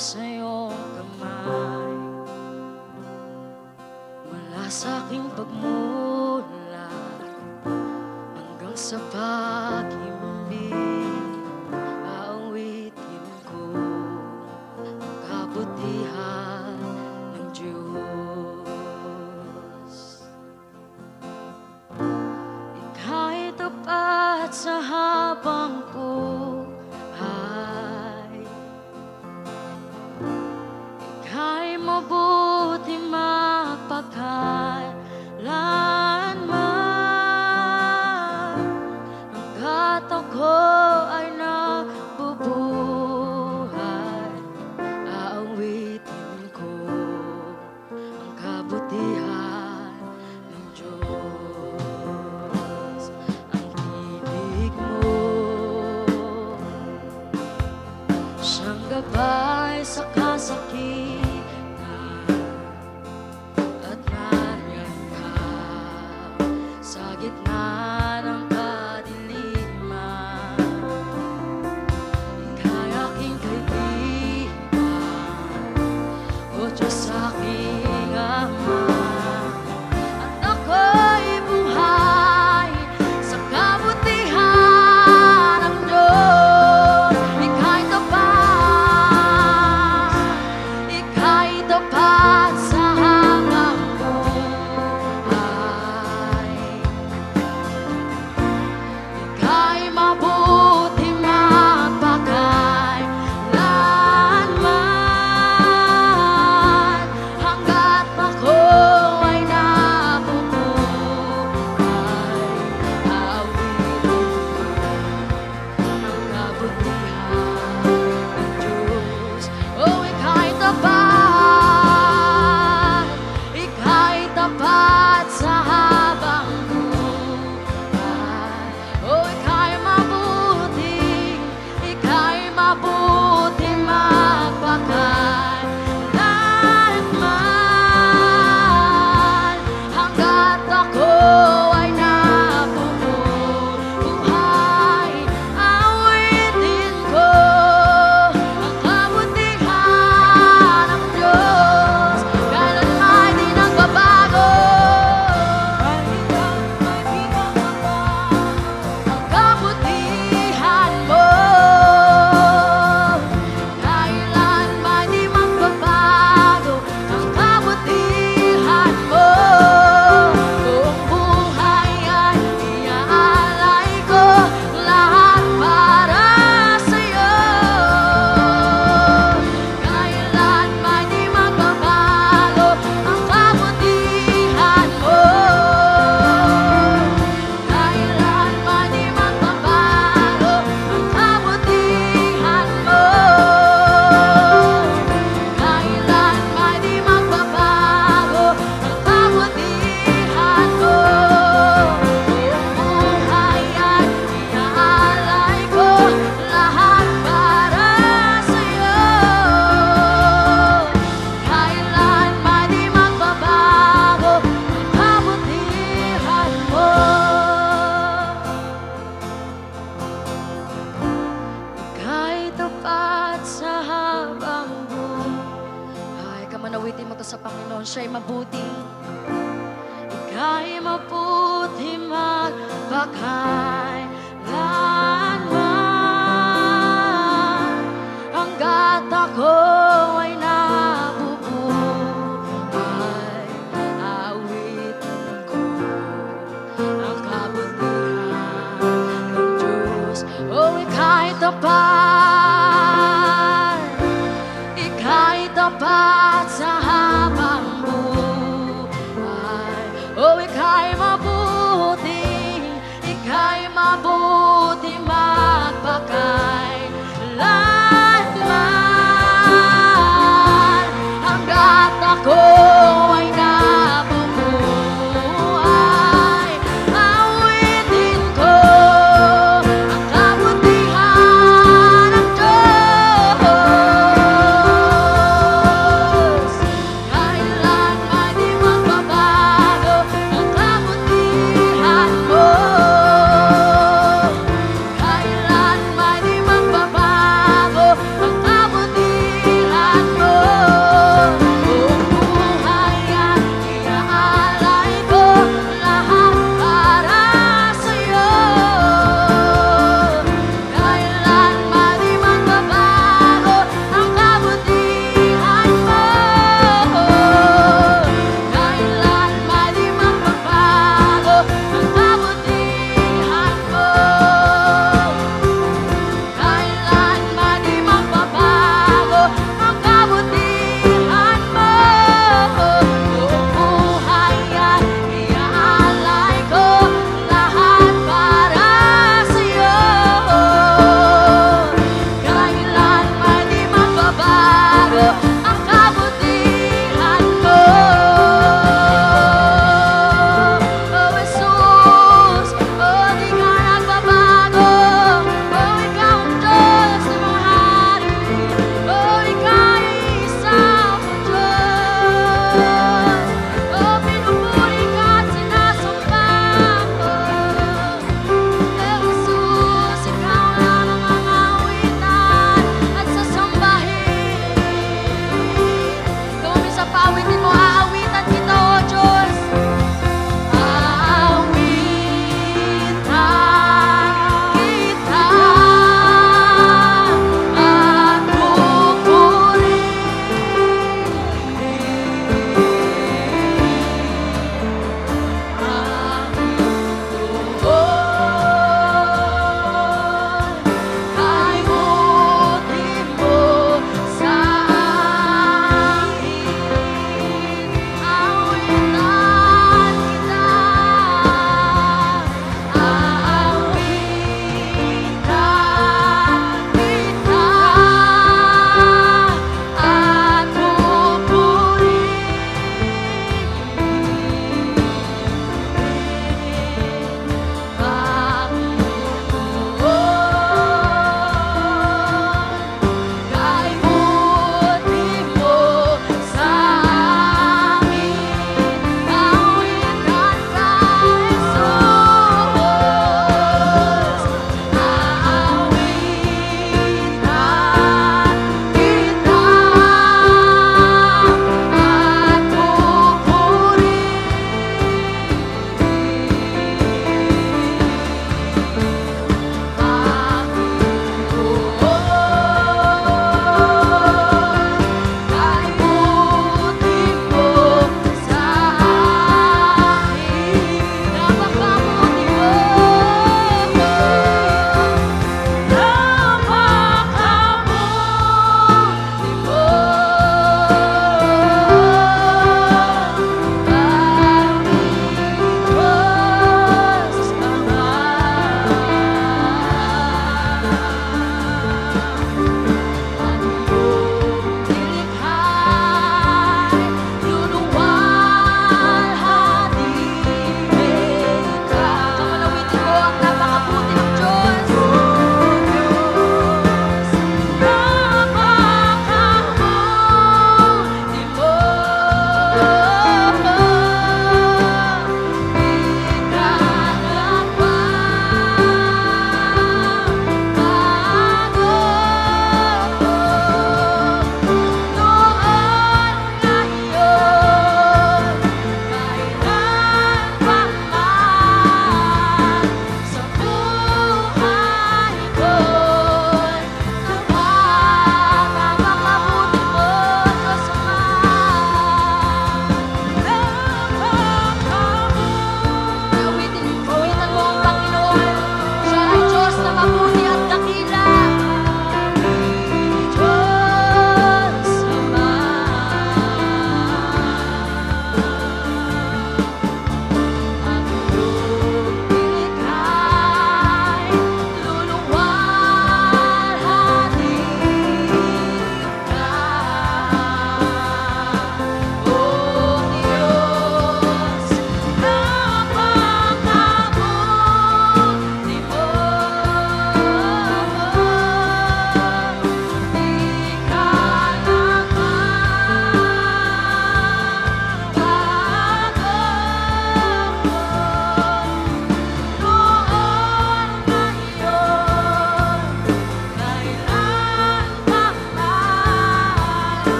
sa iyong kamay, mula sa aking pagmulat hanggang sa pag-ibig, aawitin ko ang kabutihan ng Diyos. Ika'y tapat sa habang buhay, ika'y mabuti mapagkailanman. Hangga't ako ay nabubuhay, aawitin ko ang kabutihan ng Diyos. Ang tinig mo, siyang gabay sa kasakitan, at nariyan ka sa gitna ng kadiliman. Ika'y aking kaibigan, o Diyos aking Ama, at ako'y buhay sa kabutihan ng Diyos. Ika'y tapat sa hanggang buhay, ika'y mabuti mapagkailanman. Hangga't ako ay nabubuhay, aawitin ko ang kabutihan ng Diyos. Oh, ika'y tapat sa habang buhay. Oh, ika'y mabuti mapagkailanman. Hangga't ako ay nabubuhay, aawitin ko ang kabutihan ng Diyos. Kailanman di nagbabago. mabuti magpakailanman. Hanggat ako ay nabubuhay, awitin ko ang kabutihan ng Diyos. O ika'y tapat, ika'y tapat sa habang buhay. O ika'y mabuti magpakailanman. Hanggat ako ay nabubuhay, awitin ko ang kabutihan ng Diyos. Kailan ay di magbabago ang kabutihan mo. Kailan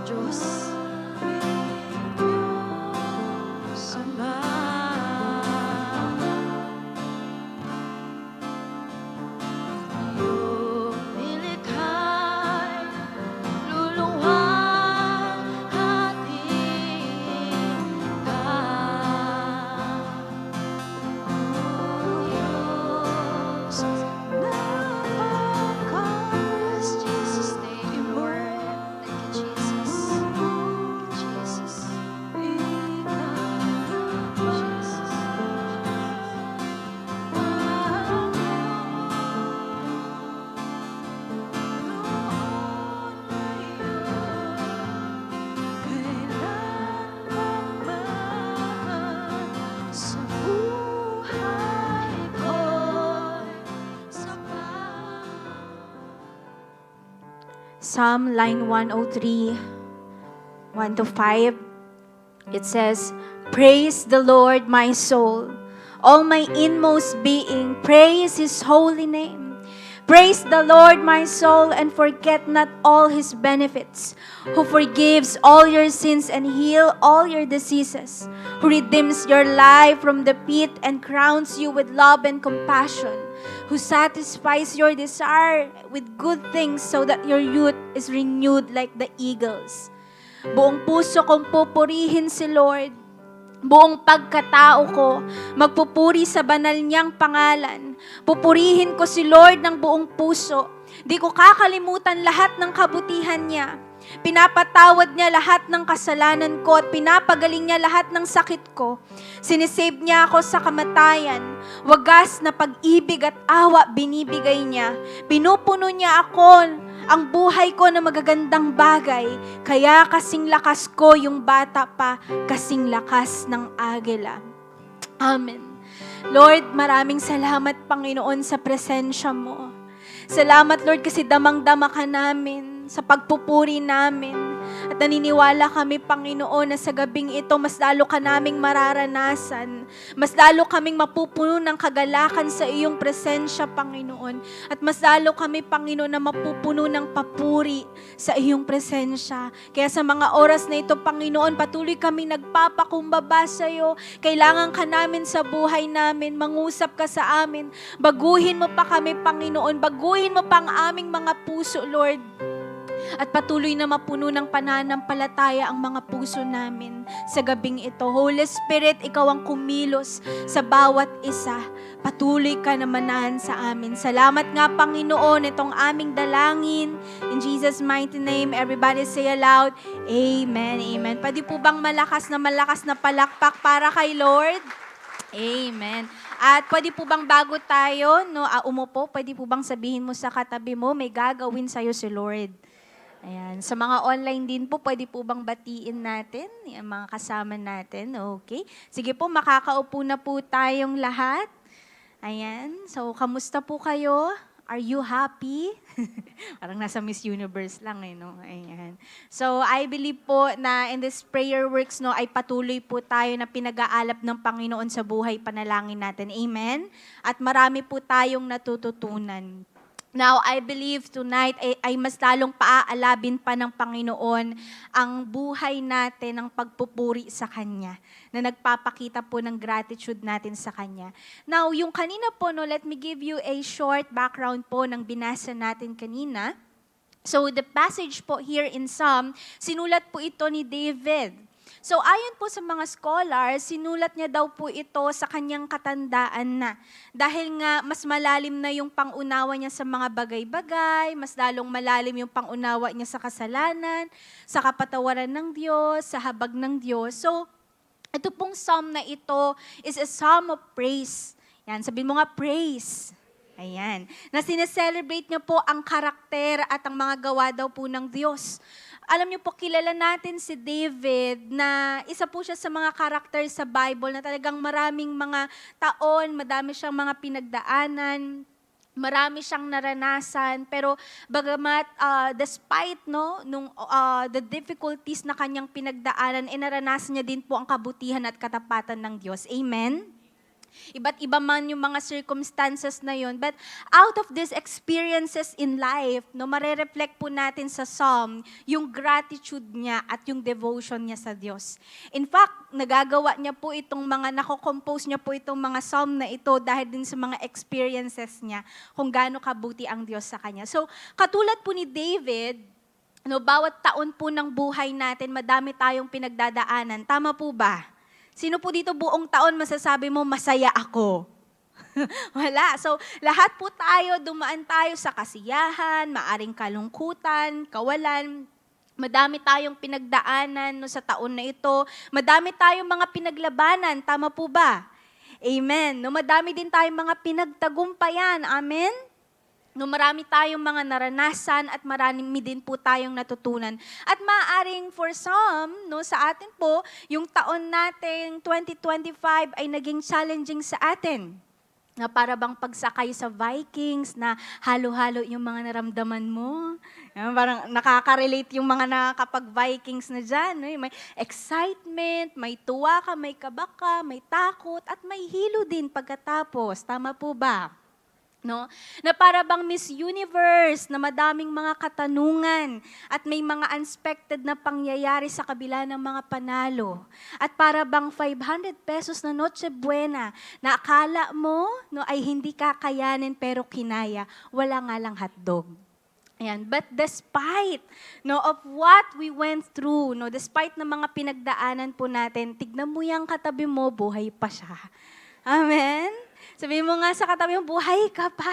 Diyos. Ama. Iyong nilikha't luluwalhatiin ka. Diyos, napakalas. Jesus, thank you, Lord. Thank you, Jesus. Thank you, Jesus. Sa buhay ko'y sapat. Psalm line 103, 1 to 5. It says, "Praise the Lord, my soul. All my inmost being, praise His holy name. Praise the Lord, my soul, and forget not all His benefits, who forgives all your sins and heal all your diseases, who redeems your life from the pit and crowns you with love and compassion, who satisfies your desire with good things so that your youth is renewed like the eagles." Buong puso kong pupurihin si Lord. Buong pagkatao ko, magpupuri sa banal niyang pangalan. Pupurihin ko si Lord ng buong puso. Di ko kakalimutan lahat ng kabutihan niya. Pinapatawad niya lahat ng kasalanan ko at pinapagaling niya lahat ng sakit ko. Sinisave niya ako sa kamatayan. Wagas na pag-ibig at awa binibigay niya. Pinupuno niya ako, ang buhay ko na magagandang bagay. Kaya kasing lakas ko yung bata pa, kasing lakas ng agila. Amen. Lord, maraming salamat, Panginoon, sa presensya mo. Salamat, Lord, kasi damang-dama ka namin sa pagpupuri namin. At naniniwala kami, Panginoon, na sa gabing ito, mas lalo ka naming mararanasan. Mas lalo kaming mapupuno ng kagalakan sa iyong presensya, Panginoon. At mas lalo kami, Panginoon, na mapupuno ng papuri sa iyong presensya. Kaya sa mga oras na ito, Panginoon, patuloy kami nagpapakumbaba sa iyo. Kailangan ka namin sa buhay namin. Mangusap ka sa amin. Baguhin mo pa kami, Panginoon. Baguhin mo pa ang aming mga puso, Lord. At patuloy na mapuno ng pananampalataya ang mga puso namin sa gabing ito. Holy Spirit, Ikaw ang kumilos sa bawat isa. Patuloy ka na manahan sa amin. Salamat nga, Panginoon, itong aming dalangin. In Jesus' mighty name, everybody say aloud, Amen, Amen. Pwede po bang malakas na palakpak para kay Lord? Amen. At pwede po bang bago tayo umupo, pwede po bang sabihin mo sa katabi mo, may gagawin sa'yo si Lord. Ayan. Sa mga online din po, pwede po bang batiin natin yung mga kasama natin? Okay. Sige po, makakaupo na po tayong lahat. Ayan. So, kamusta po kayo? Are you happy? Parang nasa Miss Universe lang no? Ayan. So, I believe po na in this prayer works, ay patuloy po tayo na pinag-aalap ng Panginoon sa buhay panalangin natin. Amen? At marami po tayong natututunan. Now, I believe tonight ay mas lalong paaalabin pa ng Panginoon ang buhay natin ng pagpupuri sa Kanya, na nagpapakita po ng gratitude natin sa Kanya. Now, yung kanina po, let me give you a short background po ng binasa natin kanina. So, the passage po here in Psalm, sinulat po ito ni David. So ayon po sa mga scholars, sinulat niya daw po ito sa kanyang katandaan na. Dahil nga mas malalim na yung pangunawa niya sa mga bagay-bagay, mas lalong malalim yung pangunawa niya sa kasalanan, sa kapatawaran ng Diyos, sa habag ng Diyos. So ito pong psalm na ito is a psalm of praise. Yan, sabihin mo nga praise. Ayan. Na sineselebrate niya po ang karakter at ang mga gawa daw po ng Diyos. Alam niyo po, kilala natin si David na isa po siya sa mga karakter sa Bible na talagang maraming mga taon, madami siyang mga pinagdaanan, marami siyang naranasan. Pero bagamat despite the difficulties na kanyang pinagdaanan, naranasan niya din po ang kabutihan at katapatan ng Diyos. Amen? Iba't iba man yung mga circumstances na yun. But out of these experiences in life, no, marereflect po natin sa Psalm yung gratitude niya at yung devotion niya sa Diyos. In fact, nagagawa niya po itong nako-compose niya po itong mga Psalm na ito dahil din sa mga experiences niya kung gaano kabuti ang Diyos sa kanya. So, katulad po ni David, no, bawat taon po ng buhay natin, madami tayong pinagdadaanan. Tama po ba? Sino po dito buong taon masasabi mo, masaya ako? Wala. So, lahat po tayo, dumaan tayo sa kasiyahan, maaring kalungkutan, kawalan. Madami tayong pinagdaanan no, sa taon na ito. Madami tayong mga pinaglabanan. Tama po ba? Amen. No, madami din tayong mga pinagtagumpayan. Amen? No, marami tayong mga naranasan at marami din po tayong natutunan. At maaaring for some, no, sa atin po, yung taon nating 2025 ay naging challenging sa atin. Na para bang pagsakay sa Vikings na halo-halo yung mga naramdaman mo. Parang nakaka-relate yung mga nakakapag-Vikings na dyan. No? May excitement, may tuwa ka, may kaba ka, may takot, at may hilo din pagkatapos. Tama po ba? No? Na para bang Miss Universe na madaming mga katanungan at may mga unexpected na pangyayari sa kabila ng mga panalo. At para bang 500 pesos na Noche Buena na akala mo no, ay hindi kakayanin pero kinaya, wala nga lang hotdog. Ayan. But despite no, of what we went through, no, despite na mga pinagdaanan po natin, tignan mo yung katabi mo, buhay pa siya. Amen? Sabi mo nga sa katabi mo, buhay ka pa.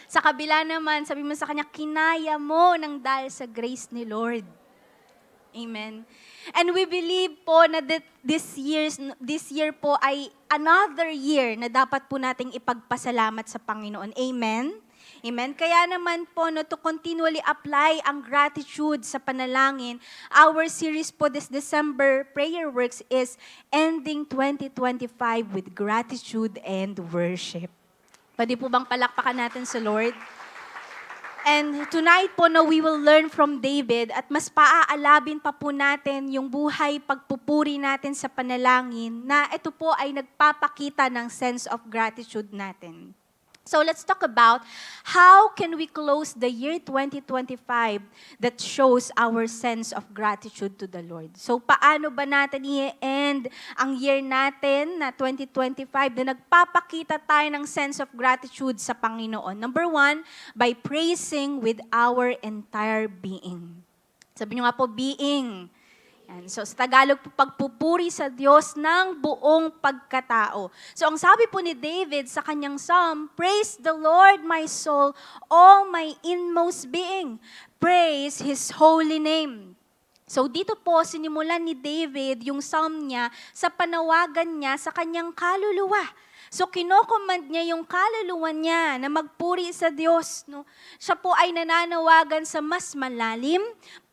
Sa kabila naman, sabi mo sa kanya, kinaya mo ng dahil sa grace ni Lord. Amen. And we believe po na this year po ay another year na dapat po nating ipagpasalamat sa Panginoon. Amen? Amen. Kaya naman po, no, to continually apply ang gratitude sa panalangin, our series po this December Prayer Works is Ending 2025 with Gratitude and Worship. Pwede po bang palakpakan natin sa Lord? And tonight po, no, we will learn from David at mas paaalabin pa po natin yung buhay pagpupuri natin sa panalangin na ito po ay nagpapakita ng sense of gratitude natin. So let's talk about how can we close the year 2025 that shows our sense of gratitude to the Lord. So paano ba natin i-end ang year natin na 2025 na nagpapakita tayo ng sense of gratitude sa Panginoon? Number 1, by praising with our entire being. Sabi niyo nga po, being. Yan. So sa Tagalog, pagpupuri sa Diyos ng buong pagkatao. So ang sabi po ni David sa kanyang psalm, praise the Lord my soul, all my inmost being. Praise His holy name. So dito po sinimulan ni David yung psalm niya sa panawagan niya sa kanyang kaluluwa. So kinocommand niya yung kaluluwa niya na magpuri sa Diyos. No? Siya po ay nananawagan sa mas malalim,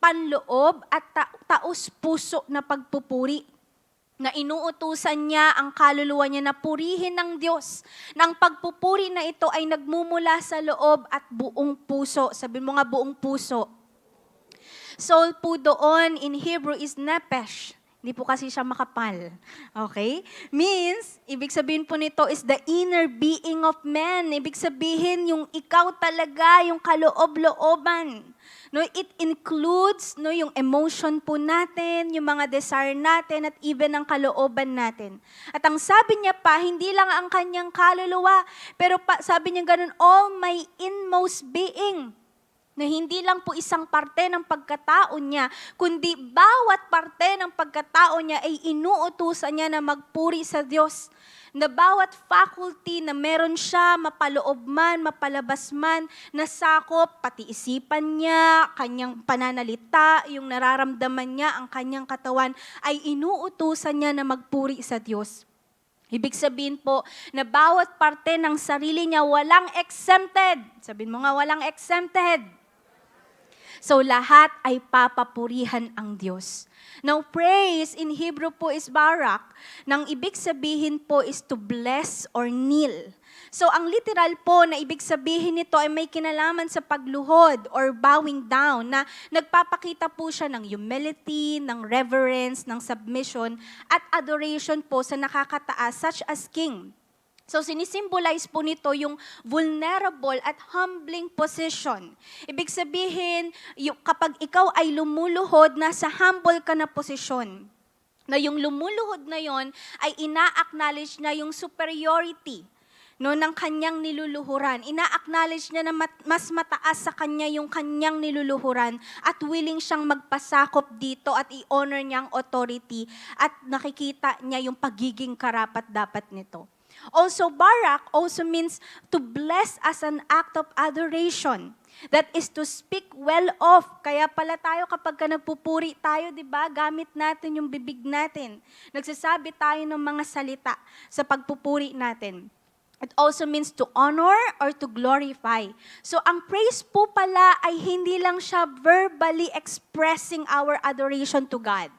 panloob at taos-puso na pagpupuri. Na inuutusan niya ang kaluluwa niya na purihin ng Diyos. Nang pagpupuri na ito ay nagmumula sa loob at buong puso. Sabi mo nga buong puso. Soul po doon in Hebrew is nephesh. Hindi po kasi siya makapal. Okay? Means, ibig sabihin po nito is the inner being of man. Ibig sabihin yung ikaw talaga, yung kaloob-looban. No, it includes no, yung emotion po natin, yung mga desire natin, at even ang kalooban natin. At ang sabi niya pa, hindi lang ang kanyang kaluluwa, pero sabi niya ganun, all my inmost being. Na hindi lang po isang parte ng pagkatao niya, kundi bawat parte ng pagkatao niya ay inuutusan niya na magpuri sa Diyos. Na bawat faculty na meron siya, mapaloob man, mapalabas man, nasakop, pati isipan niya, kanyang pananalita, yung nararamdaman niya, ang kanyang katawan, ay inuutusan niya na magpuri sa Diyos. Ibig sabihin po na bawat parte ng sarili niya walang exempted. Sabihin mo nga, walang exempted. So lahat ay papapurihan ang Diyos. Now praise in Hebrew po is barak. Nang ibig sabihin po is to bless or kneel. So ang literal po na ibig sabihin nito ay may kinalaman sa pagluhod or bowing down na nagpapakita po siya ng humility, ng reverence, ng submission at adoration po sa nakakataas such as king. So sinisimbolize po nito yung vulnerable at humbling position. Ibig sabihin, kapag ikaw ay lumuluhod, nasa humble ka na posisyon. Na yung lumuluhod na yon ay ina-acknowledge na yung superiority ng kanyang niluluhuran. Ina-acknowledge niya na mas mataas sa kanya yung kanyang niluluhuran at willing siyang magpasakop dito at i-honor niya ang authority at nakikita niya yung pagiging karapat-dapat nito. Also, Barak also means to bless as an act of adoration. That is to speak well of. Kaya pala tayo kapag nagpupuri tayo, di ba, gamit natin yung bibig natin. Nagsasabi tayo ng mga salita sa pagpupuri natin. It also means to honor or to glorify. So, ang praise po pala ay hindi lang siya verbally expressing our adoration to God.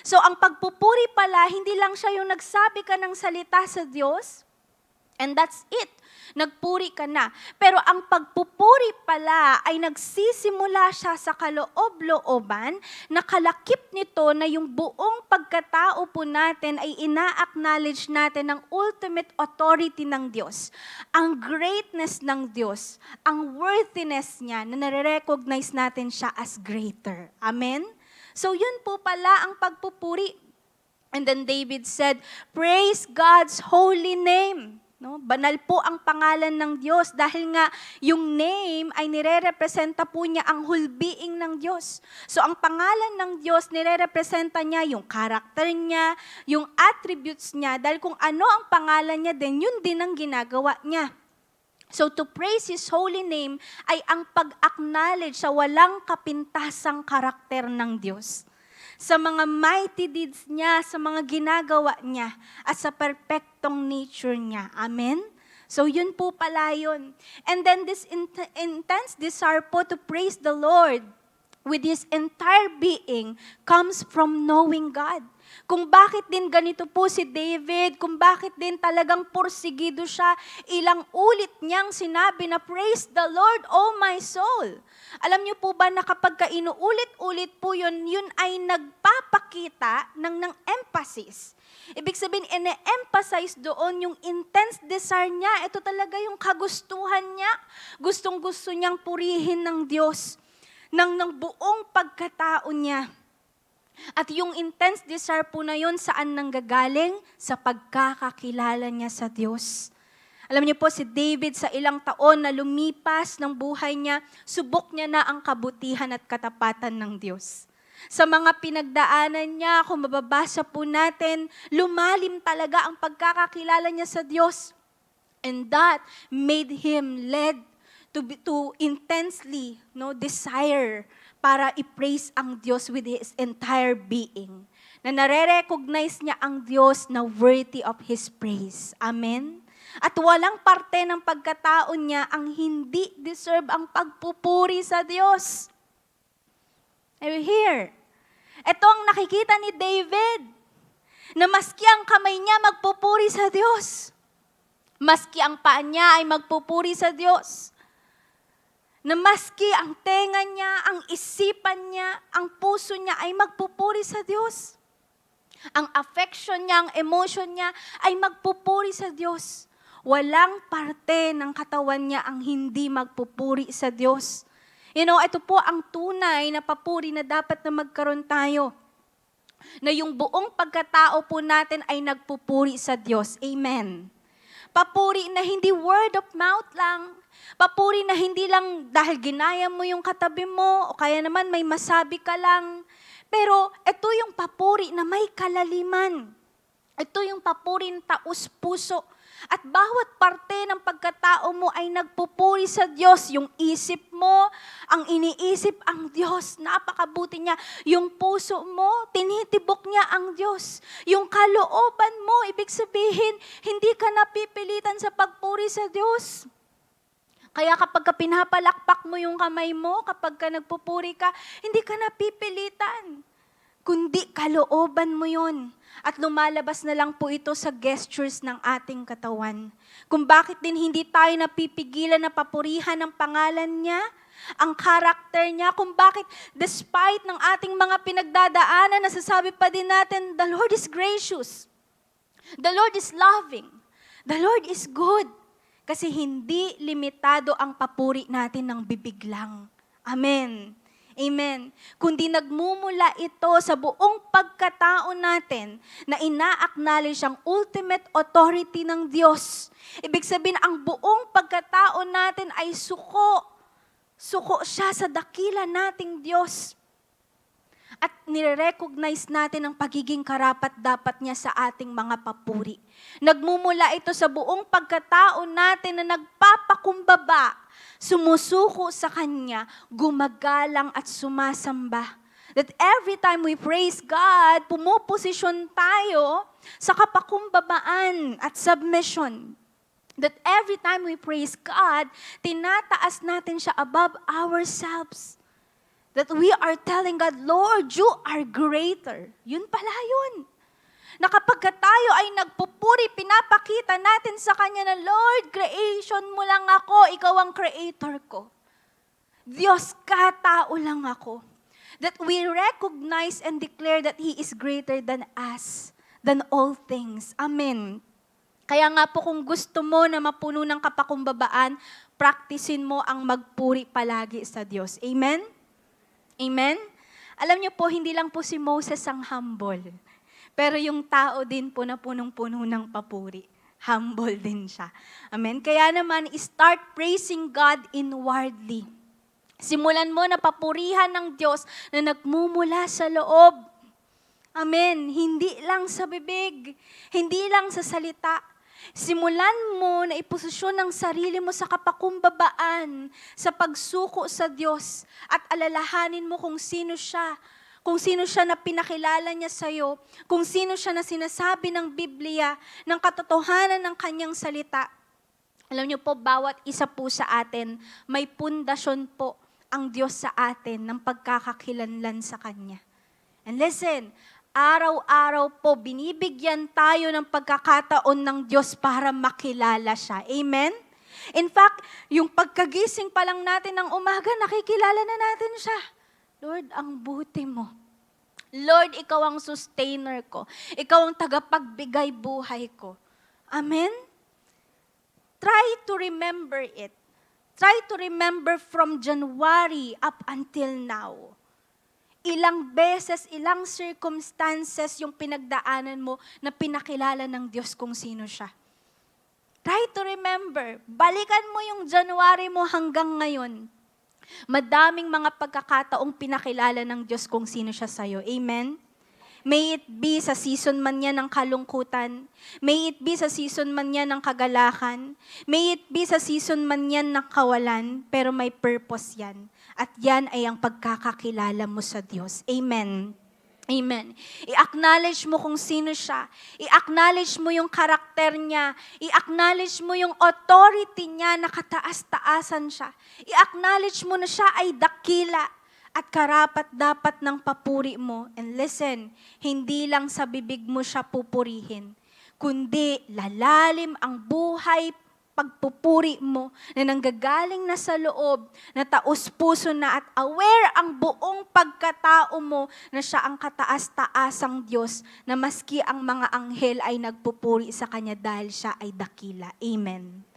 So, ang pagpupuri pala, hindi lang siya yung nagsabi ka ng salita sa Diyos, and that's it. Nagpuri ka na. Pero ang pagpupuri pala ay nagsisimula siya sa kaloob-looban na kalakip nito na yung buong pagkatao po natin ay ina-acknowledge natin ang ultimate authority ng Diyos. Ang greatness ng Diyos, ang worthiness niya na nare-recognize natin siya as greater. Amen? So yun po pala ang pagpupuri. And then David said, praise God's holy name. No? Banal po ang pangalan ng Diyos dahil nga yung name ay nire-representa po niya ang hulbiing ng Diyos. So ang pangalan ng Diyos, nire-representa niya yung karakter niya, yung attributes niya, dahil kung ano ang pangalan niya din, yun din ang ginagawa niya. So to praise His holy name ay ang pag-acknowledge sa walang kapintasang karakter ng Diyos. Sa mga mighty deeds niya, sa mga ginagawa niya, at sa perfectong nature niya. Amen? So yun po pala yun. And then this intense desire po to praise the Lord with His entire being comes from knowing God. Kung bakit din ganito po si David, kung bakit din talagang porsigido siya, ilang ulit niyang sinabi na, praise the Lord, O my soul. Alam niyo po ba na kapag inuulit-ulit po yun, yun ay nagpapakita ng emphasis. Ibig sabihin, ine-emphasize doon yung intense desire niya. Ito talaga yung kagustuhan niya. Gustong-gusto niyang purihin ng Diyos ng buong pagkatao niya. At yung intense desire po na yun, saan nanggagaling? Sa pagkakakilala niya sa Diyos. Alam niyo po, si David sa ilang taon na lumipas ng buhay niya, subok niya na ang kabutihan at katapatan ng Diyos. Sa mga pinagdaanan niya, kung mababasa po natin, lumalim talaga ang pagkakakilala niya sa Diyos. And that made him led to intensely desire para i-praise ang Diyos with His entire being. Na nare-recognize niya ang Diyos na worthy of His praise. Amen? At walang parte ng pagkatao niya ang hindi deserve ang pagpupuri sa Diyos. Are you here? Ito ang nakikita ni David, na maski ang kamay niya magpupuri sa Diyos. Maski ang paa niya ay magpupuri sa Diyos. Na maski ang tenga niya, ang isipan niya, ang puso niya ay magpupuri sa Diyos. Ang affection niya, ang emotion niya ay magpupuri sa Diyos. Walang parte ng katawan niya ang hindi magpupuri sa Diyos. Ito po ang tunay na papuri na dapat na magkaroon tayo. Na yung buong pagkatao po natin ay nagpupuri sa Diyos. Amen. Papuri na hindi word of mouth lang. Papuri na hindi lang dahil ginaya mo yung katabi mo o kaya naman may masabi ka lang. Pero ito yung papuri na may kalaliman. Ito yung papuri ng taus-puso. At bawat parte ng pagkatao mo ay nagpupuri sa Diyos. Yung isip mo, ang iniisip ang Diyos. Napakabuti niya. Yung puso mo, tinitibok niya ang Diyos. Yung kalooban mo, ibig sabihin, hindi ka napipilitan sa pagpuri sa Diyos. Kaya kapag pinapalakpak mo yung kamay mo, kapag ka nagpupuri ka, hindi ka napipilitan. kundi kalooban mo yun. At lumalabas na lang po ito sa gestures ng ating katawan. Kung bakit din hindi tayo napipigilan na papurihan ang pangalan niya, ang karakter niya, kung bakit despite ng ating mga pinagdadaanan, nasasabi pa din natin, the Lord is gracious. The Lord is loving. The Lord is good. Kasi hindi limitado ang papuri natin ng bibig lang. Amen. Amen. Kundi nagmumula ito sa buong pagkatao natin na ina-acknowledge ang ultimate authority ng Diyos. Ibig sabihin, ang buong pagkatao natin ay suko. Suko siya sa dakila nating Diyos. At nire-recognize natin ang pagiging karapat-dapat niya sa ating mga papuri. Nagmumula ito sa buong pagkatao natin na nagpapakumbaba, sumusuko sa Kanya, gumagalang at sumasamba. That every time we praise God, pumuposisyon tayo sa kapakumbabaan at submission. That every time we praise God, tinataas natin siya above ourselves. That we are telling God, Lord, you are greater. Yun pala yun. Na kapag tayo ay nagpupuri, pinapakita natin sa Kanya na, Lord, creation mo lang ako, ikaw ang creator ko. Diyos ka, tao lang ako. That we recognize and declare that He is greater than us, than all things. Amen. Kaya nga po kung gusto mo na mapuno ng kapakumbabaan, practicein mo ang magpuri palagi sa Diyos. Amen? Amen? Alam niyo po, hindi lang po si Moses ang humble. Pero yung tao din po na punong-puno ng papuri. Humble din siya. Amen? Kaya naman, start praising God inwardly. Simulan mo na papurihan ng Diyos na nagmumula sa loob. Amen? Hindi lang sa bibig. Hindi lang sa salita. Simulan mo na iposisyon ang sarili mo sa kapakumbabaan, sa pagsuko sa Diyos, at alalahanin mo kung sino siya na pinakilala niya sa'yo, kung sino siya na sinasabi ng Biblia, ng katotohanan ng Kanyang salita. Alam niyo po, bawat isa po sa atin, may pundasyon po ang Diyos sa atin ng pagkakakilanlan sa Kanya. And listen, araw-araw po, binibigyan tayo ng pagkakataon ng Diyos para makilala siya. Amen? In fact, yung pagkagising pa lang natin ng umaga, nakikilala na natin siya. Lord, ang buti mo. Lord, ikaw ang sustainer ko. Ikaw ang tagapagbigay buhay ko. Amen? Try to remember it. Try to remember from January up until now. Ilang beses, ilang circumstances yung pinagdaanan mo na pinakilala ng Diyos kung sino siya. Try to remember. Balikan mo yung January mo hanggang ngayon. Madaming mga pagkakataong pinakilala ng Diyos kung sino siya sa'yo. Amen? May it be sa season man yan ng kalungkutan. May it be sa season man yan ng kagalakan. May it be sa season man yan ng kawalan. Pero may purpose yan. At yan ay ang pagkakakilala mo sa Diyos. Amen. Amen. I-acknowledge mo kung sino siya. I-acknowledge mo yung karakter niya. I-acknowledge mo yung authority niya na kataas-taasan siya. I-acknowledge mo na siya ay dakila at karapat-dapat ng papuri mo. And listen, hindi lang sa bibig mo siya pupurihin, kundi lalalim ang buhay pagpupuri mo na nanggagaling na sa loob, na taos-puso na at aware ang buong pagkatao mo na siya ang kataas-taasang Diyos na maski ang mga anghel ay nagpupuri sa Kanya dahil siya ay dakila. Amen.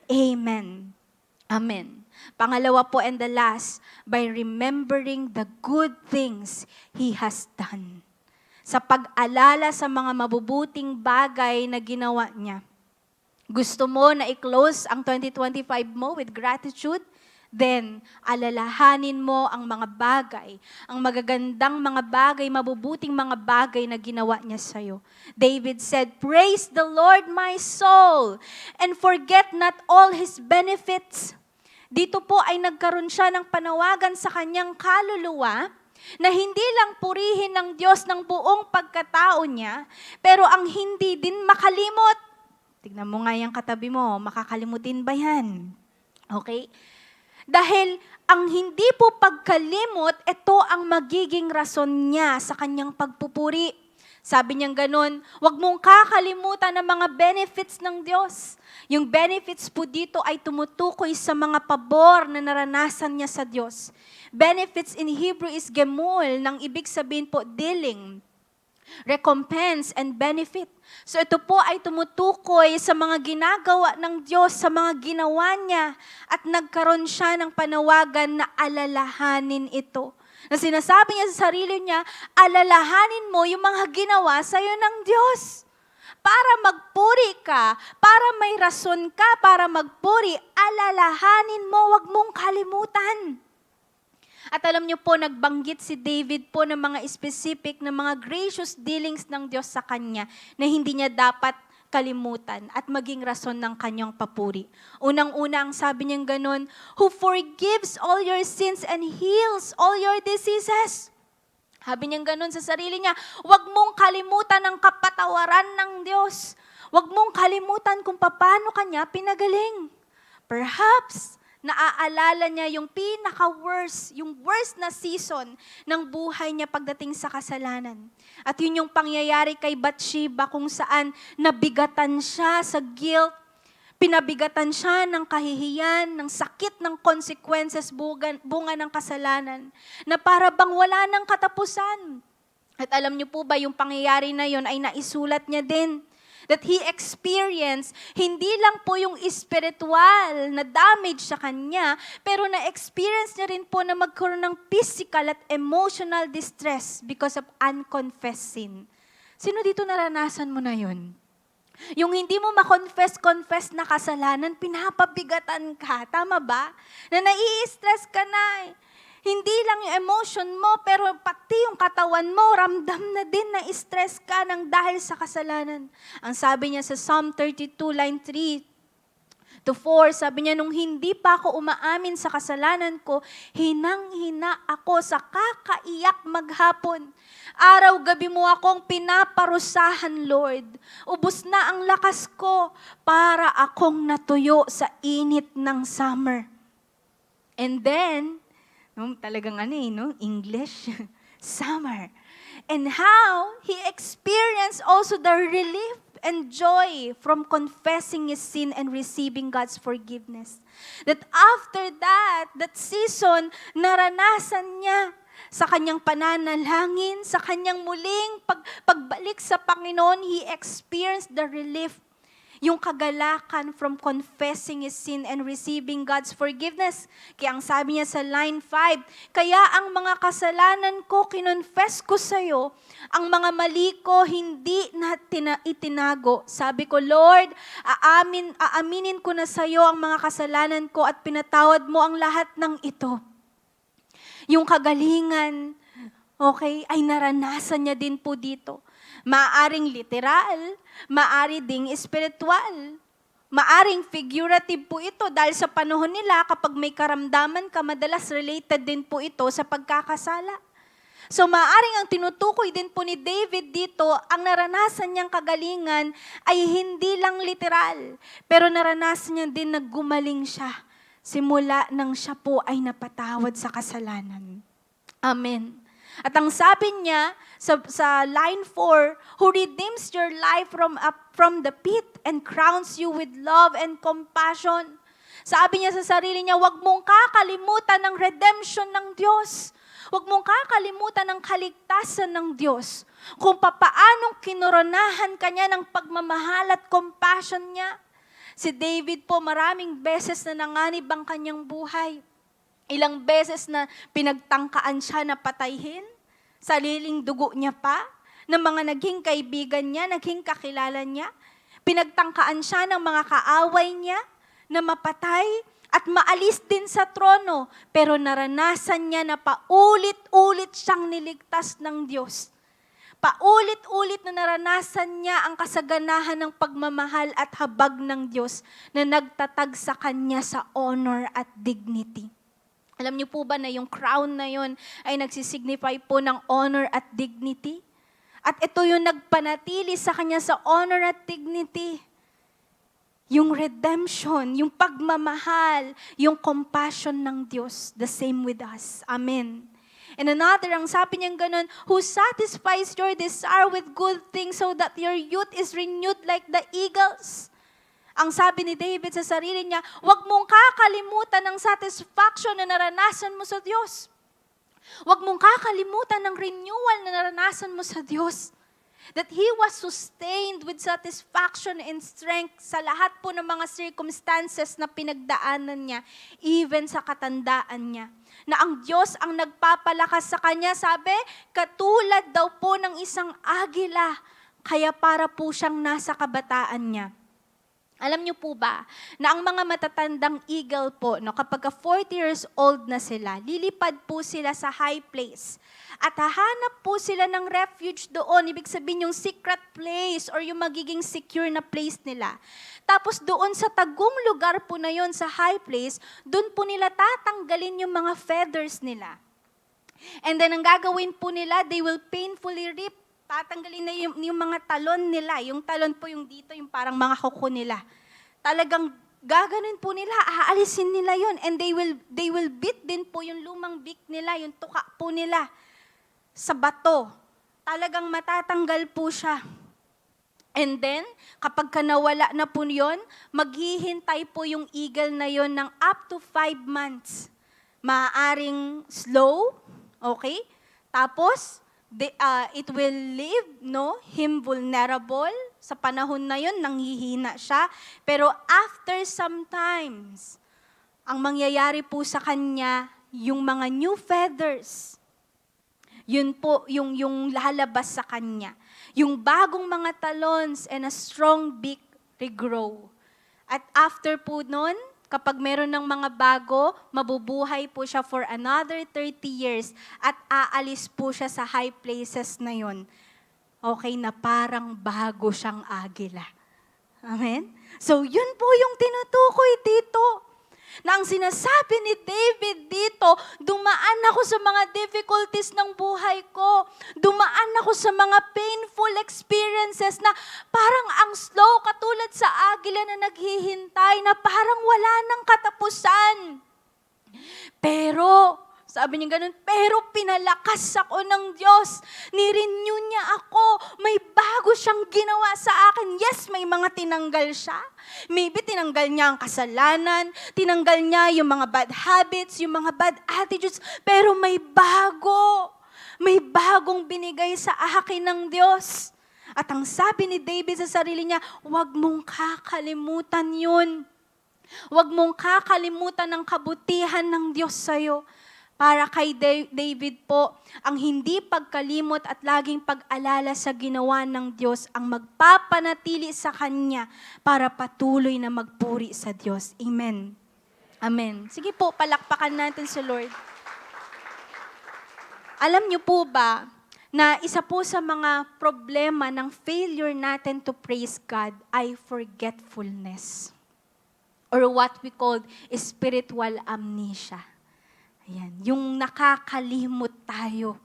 Amen. Amen. Pangalawa po and the last, by remembering the good things He has done. Sa pag-alala sa mga mabubuting bagay na ginawa niya. Gusto mo na i-close ang 2025 mo with gratitude? Then, alalahanin mo ang mga bagay, ang magagandang mga bagay, mabubuting mga bagay na ginawa niya sa'yo. David said, "Praise the Lord, my soul, and forget not all His benefits." Dito po ay nagkaroon siya ng panawagan sa kanyang kaluluwa na hindi lang purihin ng Diyos ng buong pagkatao niya, pero ang hindi din makalimot. Tignan mo nga yung katabi mo, makakalimutin ba yan? Okay? Dahil ang hindi po pagkalimot, ito ang magiging rason niya sa kanyang pagpupuri. Sabi niyang ganun, huwag mong kakalimutan ang mga benefits ng Diyos. Yung benefits po dito ay tumutukoy sa mga pabor na naranasan niya sa Diyos. Benefits in Hebrew is gemul, nang ibig sabihin po dealing, recompense, and benefit. So ito po ay tumutukoy sa mga ginagawa ng Diyos, sa mga ginawa niya, at nagkaroon siya ng panawagan na alalahanin ito. Na sinasabi niya sa sarili niya, alalahanin mo yung mga ginawa sa'yo ng Diyos. Para magpuri ka, para may rason ka para magpuri, alalahanin mo, wag mong kalimutan. At alam niyo po, nagbanggit si David po ng mga specific na mga gracious dealings ng Diyos sa kanya na hindi niya dapat kalimutan at maging rason ng kanyang papuri. Unang-una, ang sabi niyang ganun, who forgives all your sins and heals all your diseases. Sabi niyang ganun sa sarili niya, huwag mong kalimutan ang kapatawaran ng Diyos. Huwag mong kalimutan kung paano kanya pinagaling. Perhaps, naaalala niya yung pinaka-worst, yung worst na season ng buhay niya pagdating sa kasalanan. At yun yung pangyayari kay Bathsheba kung saan nabigatan siya sa guilt, pinabigatan siya ng kahihiyan, ng sakit ng consequences bunga ng kasalanan, na para bang wala ng katapusan. At alam niyo po ba, yung pangyayari na yun ay naisulat niya din. That he experienced, hindi lang po yung spiritual na damage sa kanya, pero na-experience niya rin po na magkaroon ng physical at emotional distress because of unconfessed sin. Sino dito naranasan mo na yun? Yung hindi mo ma-confess na kasalanan, pinapabigatan ka. Tama ba? Na nai-stress ka na. Hindi lang yung emotion mo, pero pati yung katawan mo, ramdam na din na stress ka ng dahil sa kasalanan. Ang sabi niya sa Psalm 32, line 3 to 4, sabi niya, nung hindi pa ako umaamin sa kasalanan ko, hinang-hina ako sa kakaiyak maghapon. Araw-gabi mo akong pinaparusahan, Lord. Ubos na ang lakas ko para akong natuyo sa init ng summer. And then, talagang English, summer. And how he experienced also the relief and joy from confessing his sin and receiving God's forgiveness. That after that season, naranasan niya sa kanyang pananalangin, sa kanyang muling pagbalik sa Panginoon, he experienced the relief, yung kagalakan from confessing his sin and receiving God's forgiveness. Kaya ang sabi niya sa line 5, kaya ang mga kasalanan ko kinonfess ko sa iyo, ang mga mali ko hindi na itinago. Sabi ko, Lord, aaminin ko na sa iyo ang mga kasalanan ko at pinatawad mo ang lahat ng ito. Yung kagalingan, ay naranasan niya din po dito. Maaring literal, maari ding espiritual. Maaring figurative po ito dahil sa panahon nila kapag may karamdaman ka, madalas related din po ito sa pagkakasala. So maaring ang tinutukoy din po ni David dito, ang naranasan niyang kagalingan ay hindi lang literal, pero naranasan niya din na gumaling siya simula nang siya po ay napatawad sa kasalanan. Amen. At ang sabi niya sa line 4, who redeems your life from the pit and crowns you with love and compassion. Sabi niya sa sarili niya, huwag mong kakalimutan ng redemption ng Diyos. Huwag mong kakalimutan ng kaligtasan ng Diyos. Kung papaanong kinoronahan kanya ng pagmamahal at compassion niya. Si David po, maraming beses na nanganib ang kanyang buhay. Ilang beses na pinagtangkaan siya na patayin, sariling dugo niya pa, ng mga naging kaibigan niya, naging kakilala niya. Pinagtangkaan siya ng mga kaaway niya na mapatay at maalis din sa trono. Pero naranasan niya na paulit-ulit siyang niligtas ng Diyos. Paulit-ulit na naranasan niya ang kasaganahan ng pagmamahal at habag ng Diyos na nagtatag sa kanya sa honor at dignity. Alam niyo po ba na yung crown na yun ay nagsisignify po ng honor at dignity? At ito yung nagpanatili sa kanya sa honor at dignity. yung redemption, yung pagmamahal, yung compassion ng Diyos, the same with us. Amen. And another, ang sabi niyang ganun, who satisfies your desire with good things so that your youth is renewed like the eagles. Ang sabi ni David sa sarili niya, huwag mong kakalimutan ng satisfaction na naranasan mo sa Diyos. Huwag mong kakalimutan ng renewal na naranasan mo sa Diyos. That He was sustained with satisfaction and strength sa lahat po ng mga circumstances na pinagdaanan niya, even sa katandaan niya. Na ang Diyos ang nagpapalakas sa kanya, sabi, katulad daw po ng isang agila, kaya para po siyang nasa kabataan niya. Alam niyo po ba, na ang mga matatandang eagle po, no, kapag 40 years old na sila, lilipad po sila sa high place. At hahanap po sila ng refuge doon. Ibig sabihin yung secret place or yung magiging secure na place nila. Tapos doon sa tagong lugar po na yon sa high place, doon po nila tatanggalin yung mga feathers nila. And then ang gagawin po nila, they will painfully rip. Tatanggalin na yung mga talon nila. Yung talon po yung dito, yung parang mga kuko nila. Talagang gaganin po nila, aalisin nila yon, and they will beat din po yung lumang beak nila, yung tuka po nila sa bato. Talagang matatanggal po siya. And then, kapag nawala na po yun, maghihintay po yung eagle na yon ng up to 5 months. Maaaring slow, okay? Tapos, it will leave him vulnerable. Sa panahon na yun, nanghihina siya. Pero after sometimes, ang mangyayari po sa kanya, yung mga new feathers, yun po yung lalabas sa kanya. Yung bagong mga talons and a strong beak regrow. At after po nun, kapag meron ng mga bago, mabubuhay po siya for another 30 years at aalis po siya sa high places na yun. Okay, na parang bago siyang agila. Amen? So, yun po yung tinutukoy dito. Na ang sinasabi ni David dito, dumaan ako sa mga difficulties ng buhay ko. Dumaan ako sa mga painful experiences na parang ang slow katulad sa agila na naghihintay, na parang wala nang katapusan. Pero, sabi niya ganun, pero pinalakas ako ng Diyos. Nirenew niya ako. May bago siyang ginawa sa akin. Yes, may mga tinanggal siya. Maybe tinanggal niya ang kasalanan, tinanggal niya yung mga bad habits, yung mga bad attitudes, pero may bago. May bagong binigay sa akin ng Diyos. At ang sabi ni David sa sarili niya, huwag mong kakalimutan yun. Huwag mong kakalimutan ang kabutihan ng Diyos sa'yo. Para kay David po, ang hindi pagkalimot at laging pag-alala sa ginawa ng Diyos ang magpapanatili sa Kanya para patuloy na magpuri sa Diyos. Amen. Amen. Sige po, palakpakan natin si Lord. Alam niyo po ba na isa po sa mga problema ng failure natin to praise God ay forgetfulness, or what we call spiritual amnesia. Ayan, yung nakakalimot tayo.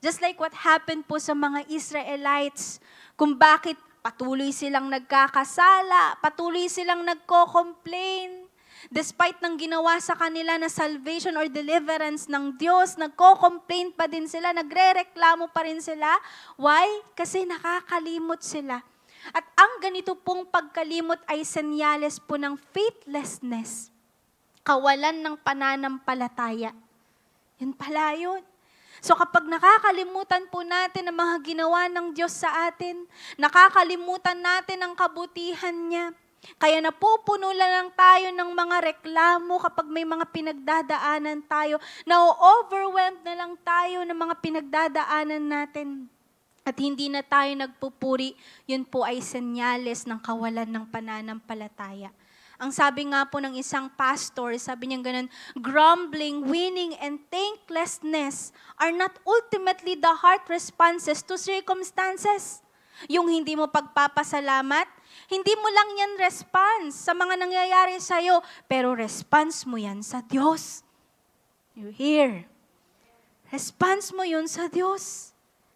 Just like what happened po sa mga Israelites, kung bakit patuloy silang nagkakasala, patuloy silang nagko-complain, despite ng ginawa sa kanila na salvation or deliverance ng Diyos, nagko-complain pa din sila, nagre-reklamo pa rin sila. Why? Kasi nakakalimot sila. At ang ganito pong pagkalimot ay senyales po ng faithlessness, kawalan ng pananampalataya. Yun pala yun. So kapag nakakalimutan po natin ang mga ginawa ng Diyos sa atin, nakakalimutan natin ang kabutihan niya, kaya napupuno lang tayo ng mga reklamo kapag may mga pinagdadaanan tayo, na-overwhelmed na lang tayo ng mga pinagdadaanan natin. At hindi na tayo nagpupuri, yun po ay senyales ng kawalan ng pananampalataya. Ang sabi nga po ng isang pastor, sabi niya ganun, grumbling, whining, and thanklessness are not ultimately the heart responses to circumstances. Yung hindi mo pagpapasalamat, hindi mo lang yan response sa mga nangyayari sa'yo, pero response mo yan sa Diyos. You hear? Response mo yun sa Diyos.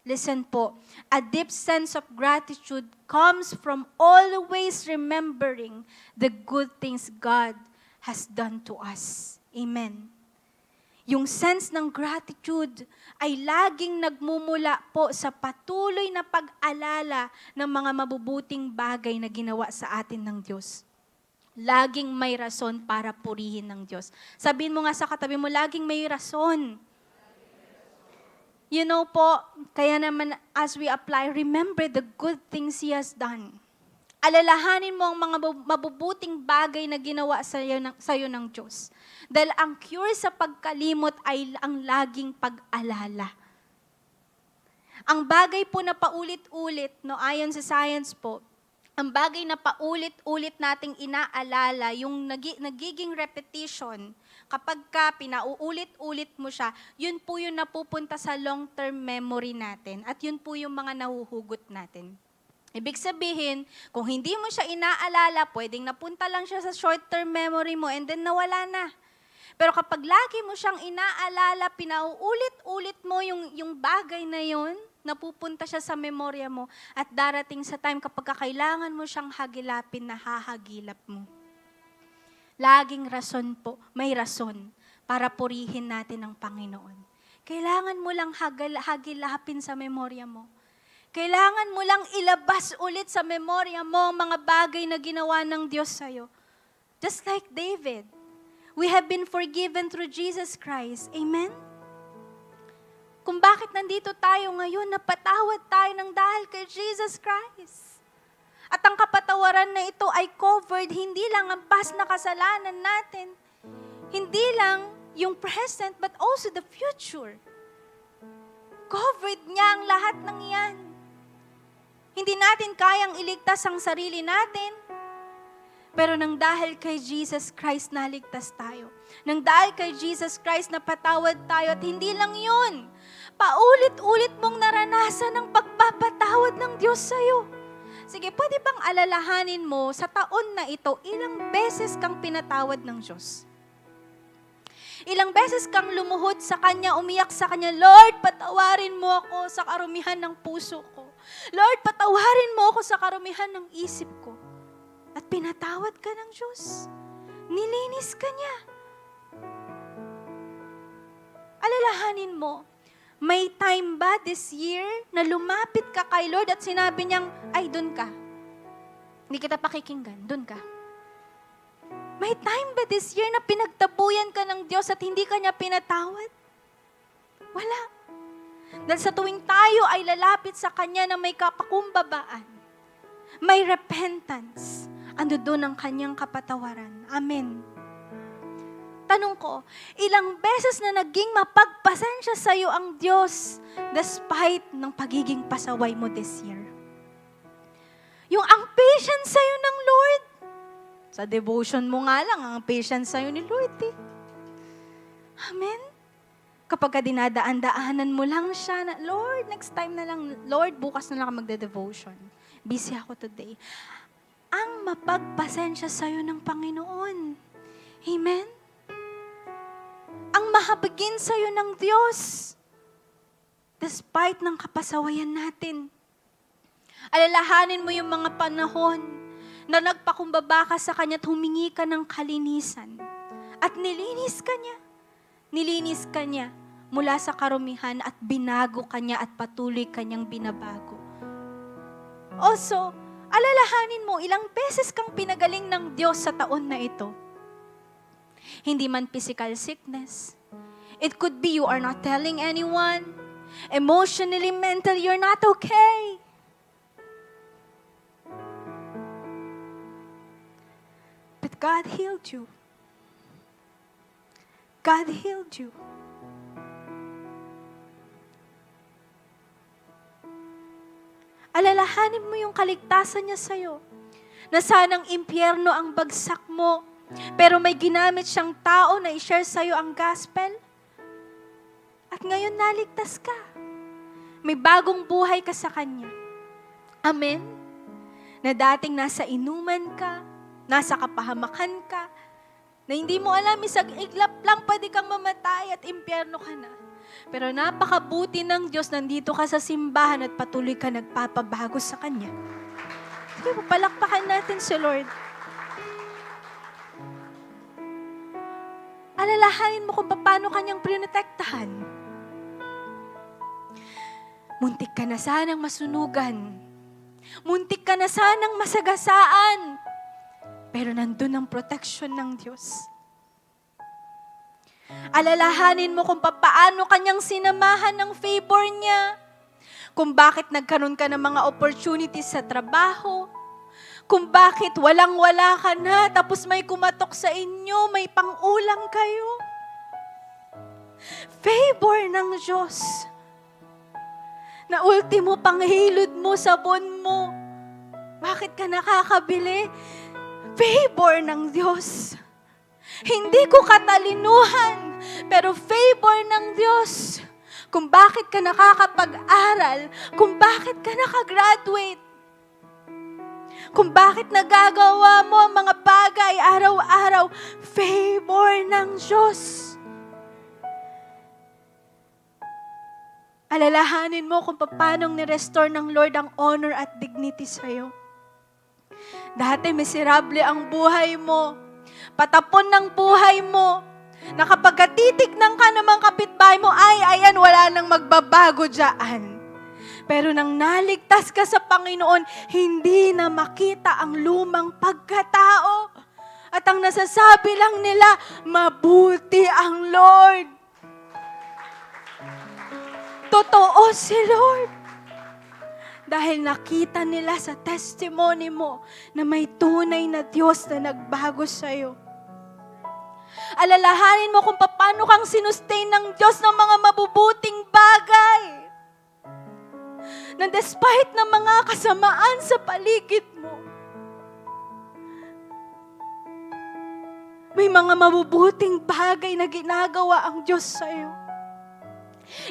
Listen po, a deep sense of gratitude comes from always remembering the good things God has done to us. Amen. Yung sense ng gratitude ay laging nagmumula po sa patuloy na pag-alala ng mga mabubuting bagay na ginawa sa atin ng Diyos. Laging may rason para purihin ng Diyos. Sabihin mo nga sa katabi mo, laging may rason. You know po, kaya naman as we apply, remember the good things He has done. Alalahanin mo ang mga mabubuting bagay na ginawa sa'yo ng Diyos. Dahil ang cure sa pagkalimot ay ang laging pag-alala. Ang bagay po na paulit-ulit, no, ayon sa science po, ang bagay na paulit-ulit nating inaalala, yung nagiging repetition, kapag ka pinauulit-ulit mo siya, yun po yung napupunta sa long-term memory natin. At yun po yung mga nahuhugot natin. Ibig sabihin, kung hindi mo siya inaalala, pwedeng napunta lang siya sa short-term memory mo and then nawala na. Pero kapag lagi mo siyang inaalala, pinauulit-ulit mo yung bagay na yun, napupunta siya sa memorya mo at darating sa time kapag kailangan mo siyang hagilapin na hahagilap mo. Laging rason po, may rason para purihin natin ang Panginoon. Kailangan mo lang hagilapin sa memorya mo. Kailangan mo lang ilabas ulit sa memorya mo ang mga bagay na ginawa ng Diyos sa'yo. Just like David, we have been forgiven through Jesus Christ. Amen? Kung bakit nandito tayo ngayon, napatawad tayo ng dahil kay Jesus Christ. At ang kapatawaran na ito ay covered, hindi lang ang past na kasalanan natin, hindi lang yung present, but also the future. Covered niya ang lahat ng yan. Hindi natin kayang iligtas ang sarili natin, pero nang dahil kay Jesus Christ, naligtas tayo. Nang dahil kay Jesus Christ, napatawad tayo. At hindi lang yun. Paulit-ulit mong naranasan ang pagpapatawad ng Diyos sa'yo. Sige, pwede bang alalahanin mo sa taon na ito, ilang beses kang pinatawad ng Diyos? Ilang beses kang lumuhod sa Kanya, umiyak sa Kanya, Lord, patawarin mo ako sa karumihan ng puso ko. Lord, patawarin mo ako sa karumihan ng isip ko. At pinatawad ka ng Diyos. Nilinis ka niya. Alalahanin mo, may time ba this year na lumapit ka kay Lord at sinabi niyang, ay, dun ka. Hindi kita pakikinggan, dun ka. May time ba this year na pinagtabuyan ka ng Diyos at hindi ka niya pinatawad? Wala. Dahil sa tuwing tayo ay lalapit sa Kanya na may kapakumbabaan, may repentance, ando doon ang Kanyang kapatawaran. Amen. Tanong ko, ilang beses na naging mapagpasensya sa iyo ang Diyos despite ng pagiging pasaway mo this year? Yung ang patience sa iyo ng Lord. Sa devotion mo nga lang, ang patience sa iyo ni Lord eh. Amen? Kapag dinadaan-daanan mo lang siya na, Lord, next time na lang, Lord, bukas na lang ako magde-devotion. Busy ako today. Ang mapagpasensya sa iyo ng Panginoon. Amen? Ang mahabagin sa iyo ng Diyos. Despite ng kapasawayan natin. Alalahanin mo yung mga panahon na nagpakumbaba ka sa Kanya at humingi ka ng kalinisan. At nilinis ka niya. Nilinis ka niya mula sa karumihan at binago ka niya at patuloy ka niyang binabago. Also, alalahanin mo, ilang beses kang pinagaling ng Diyos sa taon na ito. Hindi man physical sickness. It could be you are not telling anyone. Emotionally, mentally, you're not okay. But God healed you. God healed you. Alalahanin mo yung kaligtasan niya sa'yo. Na sanang impyerno ang bagsak mo, pero may ginamit siyang tao na i-share sa'yo ang gospel. At ngayon naligtas ka. May bagong buhay ka sa Kanya. Amen? Na dating nasa inuman ka, nasa kapahamakan ka, na hindi mo alam, isang iglap lang pwede kang mamatay at impyerno ka na. Pero napakabuti ng Diyos, nandito ka sa simbahan at patuloy ka nagpapabago sa Kanya. Sige po, palakpakan natin si Lord. Alalahanin mo kung paano Kanyang prinotektahan. Muntik ka na sanang masunugan. Muntik ka na sanang masagasaan. Pero nandun ang protection ng Diyos. Alalahanin mo kung paano Kanyang sinamahan ng favor niya. Kung bakit nagkaroon ka ng mga opportunities sa trabaho. Kung bakit walang-wala ka na, tapos may kumatok sa inyo, may pang-ulam kayo. Favor ng Diyos. Na ultimo panghilod mo sa buwan mo. Bakit ka nakakabili? Favor ng Diyos. Hindi ko katalinuhan, pero favor ng Diyos. Kung bakit ka nakakapag-aral, kung bakit ka nakagraduate, kung bakit nagagawa mo ang mga bagay araw-araw, favor ng Diyos. Alalahanin mo kung paano ni-restore ng Lord ang honor at dignity sa'yo. Dati miserable ang buhay mo. Patapon ng buhay mo, na kapag titignan ka ng mga kapitbahay mo, ayan, wala nang magbabago dyan. Pero nang naligtas ka sa Panginoon, hindi na makita ang lumang pagkatao. At ang nasasabi lang nila, mabuti ang Lord. Totoo si Lord. Dahil nakita nila sa testimony mo na may tunay na Diyos na nagbago sa'yo. Alalahanin mo kung paano kang sinustain ng Diyos ng mga mabubuting bagay. Na despite ng mga kasamaan sa paligid mo, may mga mabubuting bagay na ginagawa ang Diyos sa'yo.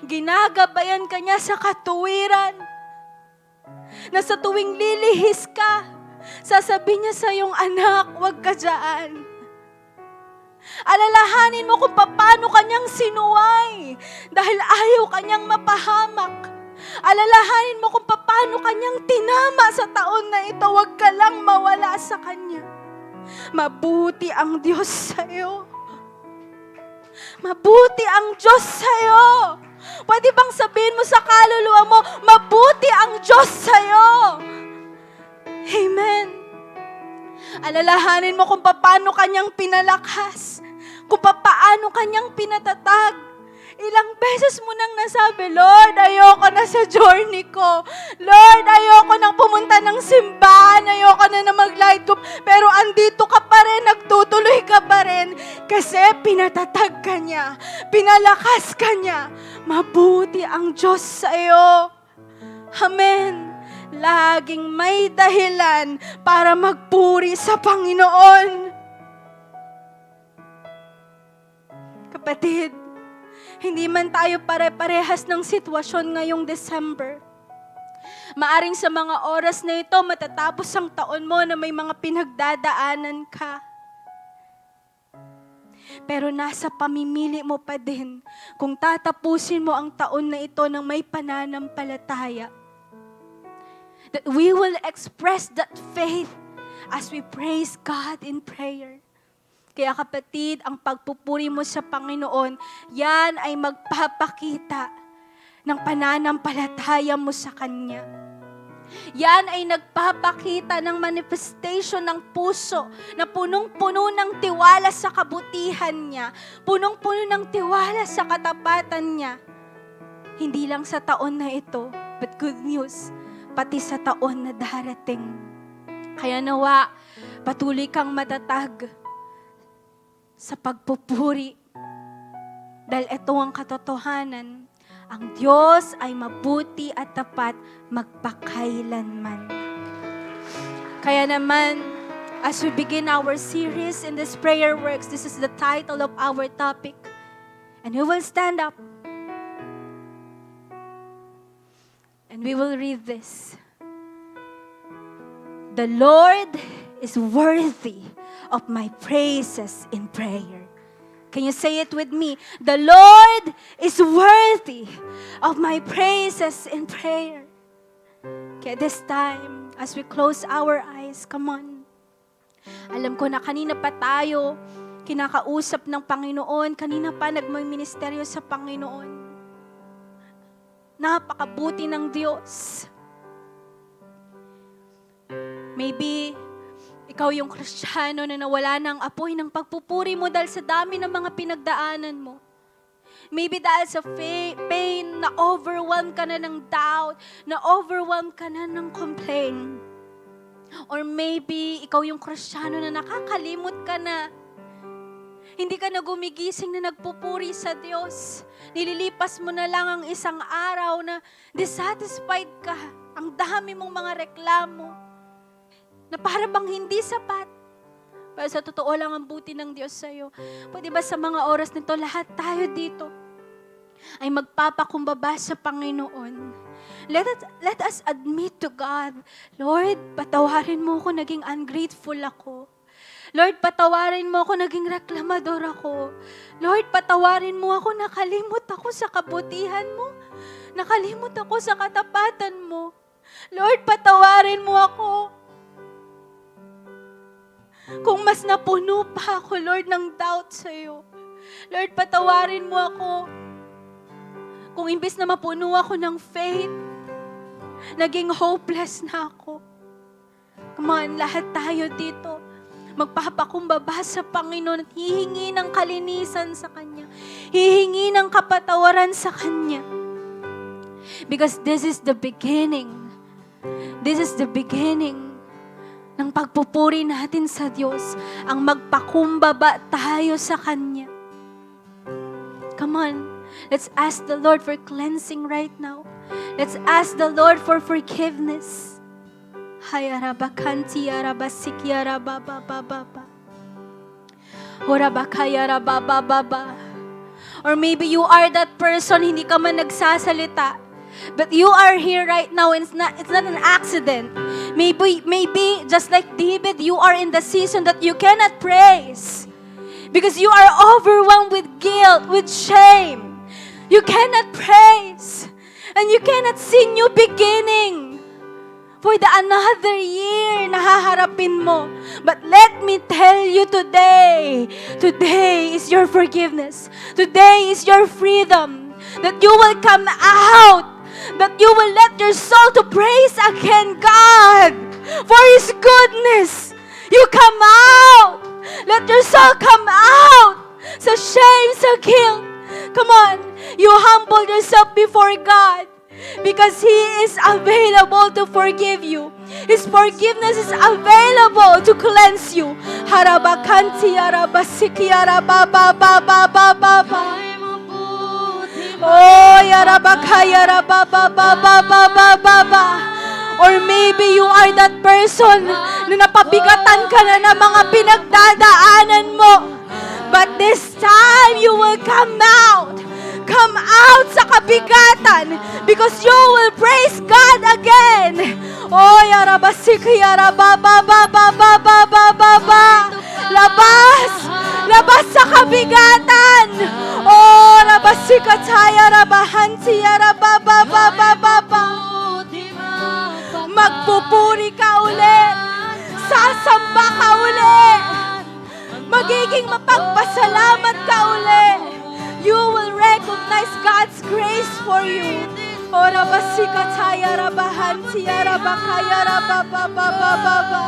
Ginagabayan ka niya sa katuwiran. Na sa tuwing lilihis ka, sasabihin niya sa iyong anak, huwag ka dyan. Alalahanin mo kung paano kanyang sinuway dahil ayaw kanyang mapahamak. Alalahanin mo kung paano kanyang tinama sa taon na ito, huwag ka lang mawala sa kanya. Mabuti ang Diyos sa'yo. Mabuti ang Diyos sa'yo. Pwede bang sabihin mo sa kaluluwa mo, mabuti ang Diyos sa'yo. Amen. Alalahanin mo kung paano kanyang pinalakas, kung paano kanyang pinatatag. Ilang beses mo nang nasabi, Lord, ayoko na sa journey ko. Lord, ayoko nang pumunta ng simbahan, ayoko na mag-light group. Pero andito ka pa rin, nagtutuloy ka pa rin. Kasi pinatatag ka niya, pinalakas ka niya. Mabuti ang Diyos sa iyo. Amen. Laging may dahilan para magpuri sa Panginoon. Kapatid, hindi man tayo pare-parehas ng sitwasyon ngayong December. Maaring sa mga oras na ito, matatapos ang taon mo na may mga pinagdadaanan ka. Pero nasa pamimili mo pa din kung tatapusin mo ang taon na ito ng may pananampalataya. That we will express that faith as we praise God in prayer. Kaya kapatid, ang pagpupuri mo sa Panginoon, yan ay magpapakita ng pananampalataya mo sa Kanya. Yan ay nagpapakita ng manifestation ng puso na punong-puno ng tiwala sa kabutihan niya, punong-puno ng tiwala sa katapatan niya. Hindi lang sa taon na ito, but good news, pati sa taon na darating. Kaya nawa, patuloy kang matatag sa pagpupuri. Dahil ito ang katotohanan, ang Diyos ay mabuti at tapat magpakailanman. Kaya naman, as we begin our series in this prayer works, this is the title of our topic. And we will stand up. And we will read this. The Lord is worthy of my praises in prayer. Can you say it with me? The Lord is worthy of my praises in prayer. Okay, this time, as we close our eyes, come on. Alam ko na kanina pa tayo kinakausap ng Panginoon, kanina pa nagmiministeryo sa Panginoon. Napakabuti ng Diyos. Maybe, ikaw yung Kristiyano na nawala ng apoy ng pagpupuri mo dahil sa dami ng mga pinagdaanan mo. Maybe dahil sa pain, na-overwhelm ka na ng doubt, na-overwhelm ka na ng complaint. Or maybe, ikaw yung Kristiyano na nakakalimot ka na. Hindi ka na gumigising na nagpupuri sa Diyos. Nililipas mo na lang ang isang araw na dissatisfied ka. Ang dami mong mga reklamo na para bang hindi sapat. Pero sa totoo lang ang buti ng Diyos sa'yo. Pwede ba sa mga oras nito, lahat tayo dito ay magpapakumbaba sa Panginoon. Let us admit to God, Lord, patawarin mo ako, naging ungrateful ako. Lord, patawarin mo ako, naging reklamador ako. Lord, patawarin mo ako, nakalimot ako sa kabutihan mo. Nakalimot ako sa katapatan mo. Lord, patawarin mo ako. Kung mas napuno pa ako, Lord, ng doubt sa'yo. Lord, patawarin mo ako. Kung imbis na mapuno ako ng faith, naging hopeless na ako. Come on, lahat tayo dito. Magpapakumbaba sa Panginoon at hihingi ng kalinisan sa Kanya. Hihingi ng kapatawaran sa Kanya. Because this is the beginning. This is the beginning ng pagpupuri natin sa Diyos. Ang magpakumbaba tayo sa Kanya. Come on, let's ask the Lord for cleansing right now. Let's ask the Lord for forgiveness. Hayarabakanti yarabasiki yarababababa. Horabakaya yarababababa. Or maybe you are that person, hindi ka man nagsasalita. But you are here right now and it's not an accident. Maybe just like David, you are in the season that you cannot praise. Because you are overwhelmed with guilt, with shame. You cannot praise. And you cannot see new beginning. For the another year na haharapin mo. But let me tell you today is your forgiveness. Today is your freedom. That you will come out. That you will let your soul to praise again God for His goodness. You come out. Let your soul come out. Sa shame, sa guilt. Come on. You humble yourself before God. Because He is available to forgive you. His forgiveness is available to cleanse you. Harabakanti yarabasiki yarababababababa. Oh, yarabakaya yarababababababa. Or maybe you are that person na napabigatan ka na ng mga pinagdadaanan mo. But this time, you will come out. Come out sa kabigatan because you will praise God again. Oh, yarabasiki yarabababababababa. Labas! Labas sa kabigatan! Oh, labasika tayo rabahansi yarabababababa. Magpupuri ka ulit. Sasamba ka ulit. Magiging mapagpasalamat ka ulit. You will recognize God's grace for you. Ora basika taya rabahanti yarabakaya rabababababa.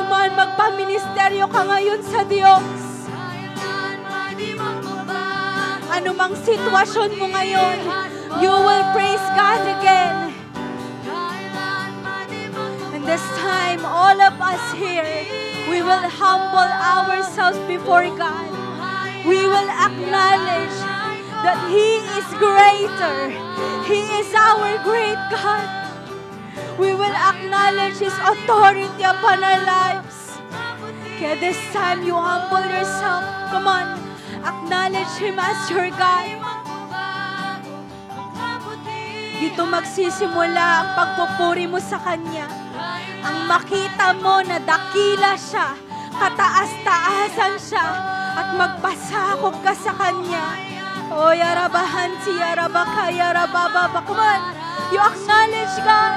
Come on, magpaministeryo ka ngayon sa Diyos. Ano mang sitwasyon mo ngayon, you will praise God again. And this time, all of us here, we will humble ourselves before God. We will acknowledge that He is greater. He is our great God. We will acknowledge His authority upon our lives. Kaya this time, you humble yourself. Come on, acknowledge Him as your God. Dito magsisimula ang pagpupuri mo sa Kanya. Ang makita mo na dakila siya, kataas-taasan siya at magpasakop ka sa Kanya. Oh, yarabahan si yarabaka, yarabababa. Come on. You acknowledge God.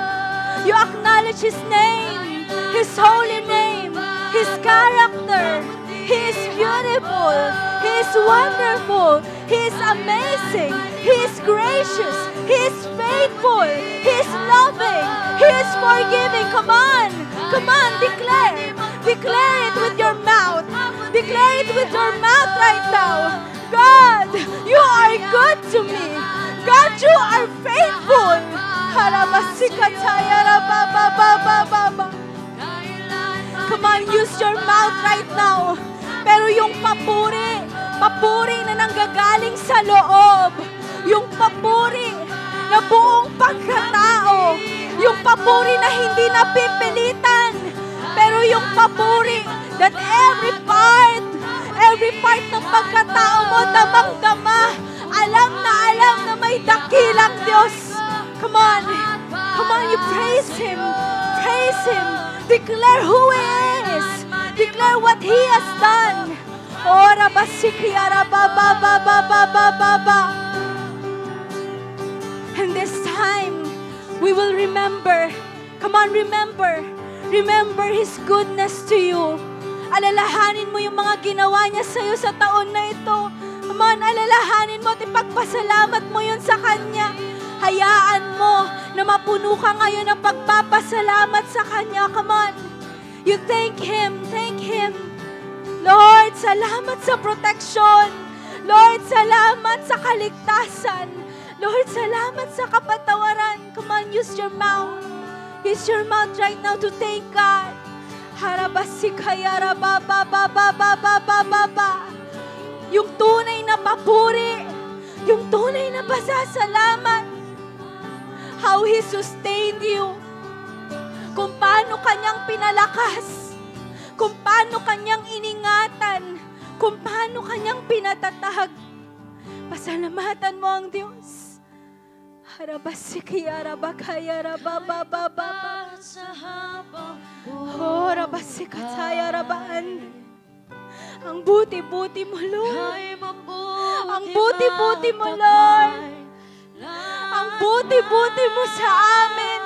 You acknowledge His name, His holy name, His character. He is beautiful. He is wonderful. He is amazing. He is gracious. He is faithful. He is loving. He is forgiving. Come on. Come on, declare. Declare it with your mouth. Declare it with your mouth right now. God, you are good to me. God, you are faithful. Come on, use your mouth right now. Pero yung papuri na nanggagaling sa loob, yung papuri na buong pagkatao, yung papuri na hindi napipilitan, pero yung papuri that every part ng pagkatao mo, damang-dama, alam na may dakilang Diyos. Come on, you praise Him, declare who He is, declare what He has done. Ora basikiyara ba. And this time, we will remember. Come on, remember His goodness to you. Alalahanin mo yung mga ginawa niya sa'yo sa taon na ito. Come on, alalahanin mo at ipagpasalamat mo yun sa Kanya. Hayaan mo na mapuno ka ngayon ng pagpapasalamat sa Kanya. Come on. You thank Him. Lord, salamat sa proteksyon. Lord, salamat sa kaligtasan. Lord, salamat sa kapatawaran. Come on, use your mouth. Use your mouth right now to thank God. Harabasikayara ba. Yung tunay na papuri, yung tunay na pasasalamat. How He sustained you. Kung paano Kanyang pinalakas. Kung paano Kanyang iningatan. Kung paano Kanyang pinatatag. Pasalamatan mo ang Diyos. Harabasikayara bakayara ba. Oh, rabasikatayara baan. Ang buti-buti mo, Lord. Ang buti-buti mo, Lord. Ang buti-buti mo sa amin.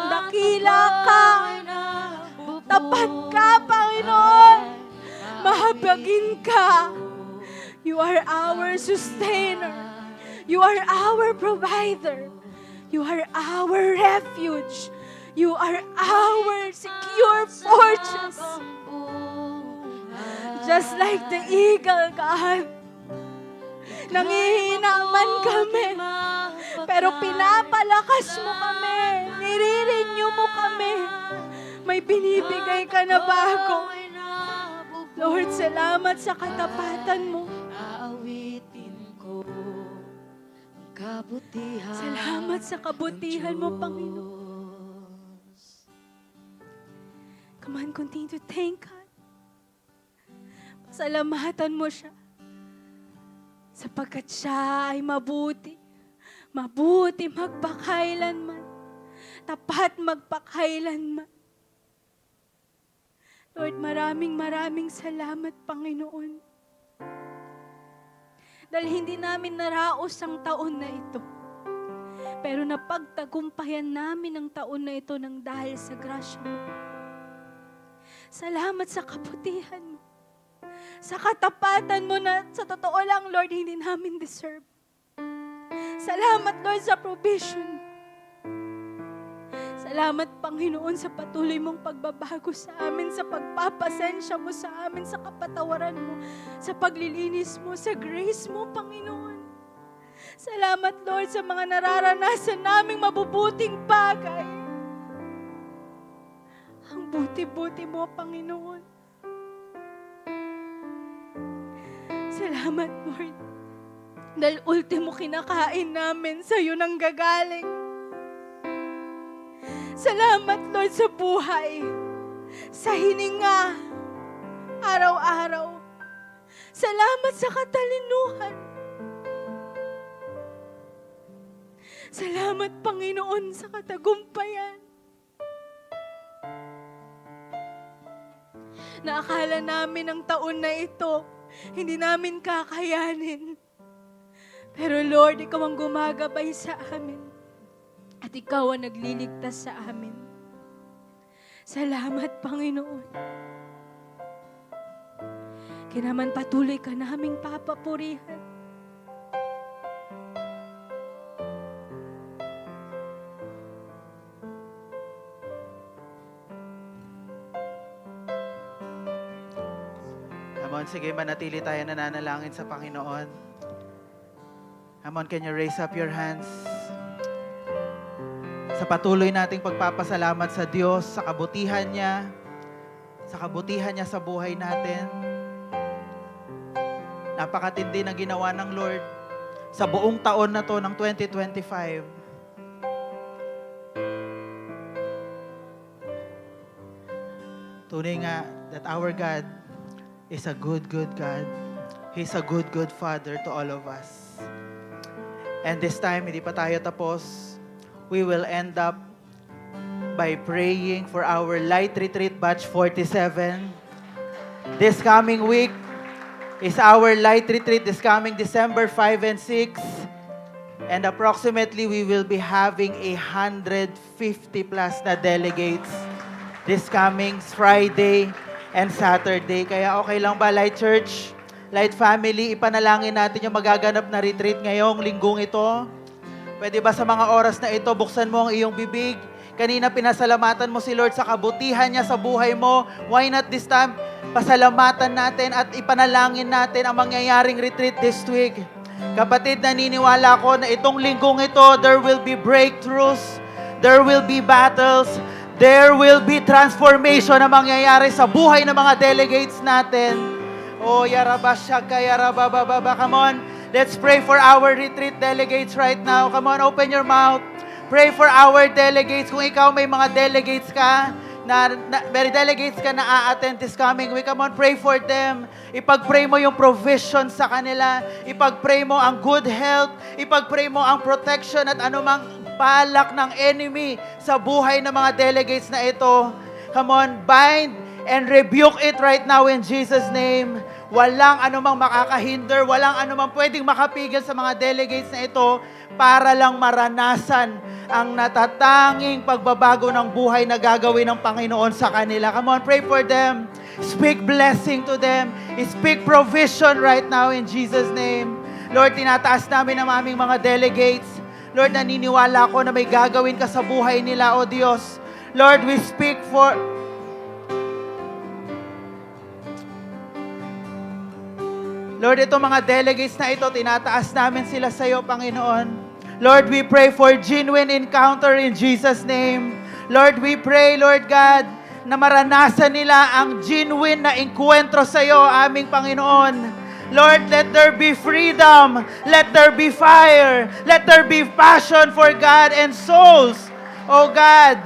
Dakila ka. Tapat ka, Panginoon. Mahabagin ka. You are our sustainer. You are our provider. You are our refuge. You are our secure fortress. Just like the eagle, God. Nangihina man kami, pero pinapalakas mo kami. Nire-renew mo kami. May binibigay ka na bago. Lord, salamat sa katapatan mo. Salamat sa kabutihan mo, Panginoon. Come on, continue to thank God. Pasalamatan mo siya. Sapagkat siya ay mabuti. Mabuti magpakailanman. Tapat magpakailanman. Lord, maraming salamat, Panginoon. Dahil hindi namin naraos ang taon na ito. Pero napagtagumpayan namin ang taon na ito ng dahil sa grasya mo. Salamat sa kabutihan mo. Sa katapatan mo na sa totoo lang, Lord, hindi namin deserve. Salamat, Lord, sa provision. Salamat, Panginoon, sa patuloy mong pagbabago sa amin, sa pagpapasensya mo sa amin, sa kapatawaran mo, sa paglilinis mo, sa grace mo, Panginoon. Salamat, Lord, sa mga nararanasan naming mabubuting bagay. Ang buti-buti mo, Panginoon. Salamat, Lord. Dahil ultimo kinakain namin sa iyo nang gagaling. Salamat, Lord, sa buhay, sa hininga, araw-araw. Salamat sa katalinuhan. Salamat, Panginoon, sa katagumpayan. na akala namin ang taon na ito, hindi namin kakayanin. Pero Lord, Ikaw ang gumagabay sa amin. At Ikaw ang nagliligtas sa amin. Salamat, Panginoon. Kaya naman patuloy ka naming papapurihan. Come on, sige, manatili tayo nananalangin sa Panginoon. Come on, can you raise up your hands? Sa patuloy nating pagpapasalamat sa Diyos, sa kabutihan niya sa buhay natin. Napakatindi ng ginawa ng Lord sa buong taon na to ng 2025. Tunay nga that our God is a good God. He's a good Father to all of us. And this time, hindi pa tayo tapos. We will end up by praying for our Light Retreat Batch 47. This coming week is our Light Retreat this coming December 5 and 6. And approximately, we will be having 150 plus na delegates this coming Friday and Saturday. Kaya okay lang ba, Light Church, Light Family, ipanalangin natin yung magaganap na retreat ngayong linggong ito? Pwede ba sa mga oras na ito, buksan mo ang iyong bibig? Kanina pinasalamatan mo si Lord sa kabutihan niya sa buhay mo. Why not this time, pasalamatan natin at ipanalangin natin ang mangyayaring retreat this week. Kapatid, naniniwala ko na itong linggong ito, there will be breakthroughs, there will be battles, there will be transformation na mangyayari sa buhay ng mga delegates natin. Oh, yarabashaka, yarabababa. Come on, let's pray for our retreat delegates right now. Come on, open your mouth. Pray for our delegates. Kung ikaw may mga delegates ka, may delegates ka na a-attend this coming week, come on, pray for them. Ipag-pray mo yung provision sa kanila. Ipag-pray mo ang good health. Ipag-pray mo ang protection at anumang balak ng enemy sa buhay ng mga delegates na ito. Come on, bind and rebuke it right now in Jesus' name. Walang anumang makakahinder, walang anumang pwedeng makapigil sa mga delegates na ito para lang maranasan ang natatanging pagbabago ng buhay na gagawin ng Panginoon sa kanila. Come on, pray for them. Speak blessing to them. Speak provision right now in Jesus' name. Lord, tinataas namin ang aming mga delegates. Lord, naniniwala ko na may gagawin ka sa buhay nila, O Diyos. Lord, we speak for... Lord, itong mga delegates na ito, tinataas namin sila sa iyo, Panginoon. Lord, we pray for genuine encounter in Jesus' name. Lord, we pray, Lord God, na maranasan nila ang genuine na encuentro sa iyo, aming Panginoon. Lord, let there be freedom. Let there be fire. Let there be passion for God and souls, O God.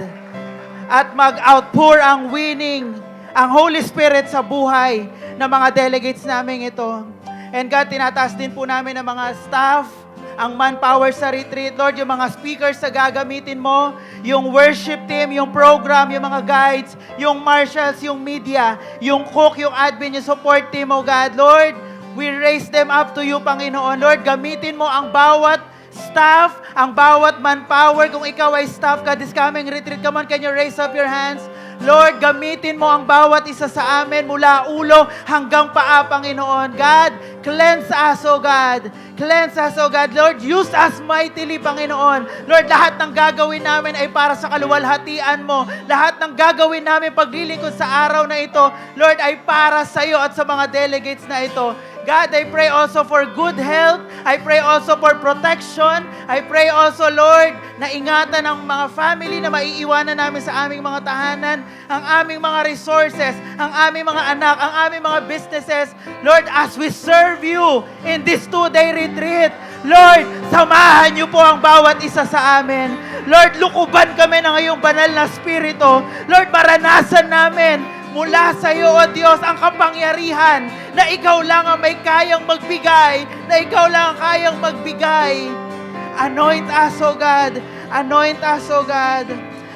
At mag-outpour ang winning, ang Holy Spirit sa buhay ng mga delegates namin ito. And God, tinataas din po namin ang mga staff, ang manpower sa retreat. Lord, yung mga speakers na gagamitin mo, yung worship team, yung program, yung mga guides, yung marshals, yung media, yung cook, yung admin, yung support team, oh God. Lord, we raise them up to you, Panginoon. Lord, gamitin mo ang bawat staff, ang bawat manpower. Kung ikaw ay staff ka this coming retreat, come on, can you raise up your hands? Lord, gamitin mo ang bawat isa sa amin mula ulo hanggang paa, Panginoon. God, cleanse us, O God. Cleanse us, O God. Lord, use us mightily, Panginoon. Lord, lahat ng gagawin namin ay para sa kaluwalhatian mo. Lahat ng gagawin namin paglilingkod sa araw na ito, Lord, ay para sa iyo at sa mga delegates na ito. God, I pray also for good health. I pray also for protection. I pray also, Lord, na ingatan ang mga family na maiiwanan namin sa aming mga tahanan, ang aming mga resources, ang aming mga anak, ang aming mga businesses. Lord, as we serve you in this 2-day retreat, Lord, samahan niyo po ang bawat isa sa amin. Lord, lukuban kami ng iyong banal na spirito. Lord, maranasan namin mula sa iyo, O Diyos, ang kapangyarihan na ikaw lang ang may kayang magbigay, na ikaw lang ang kayang magbigay. Anoint us, O God. Anoint us, O God.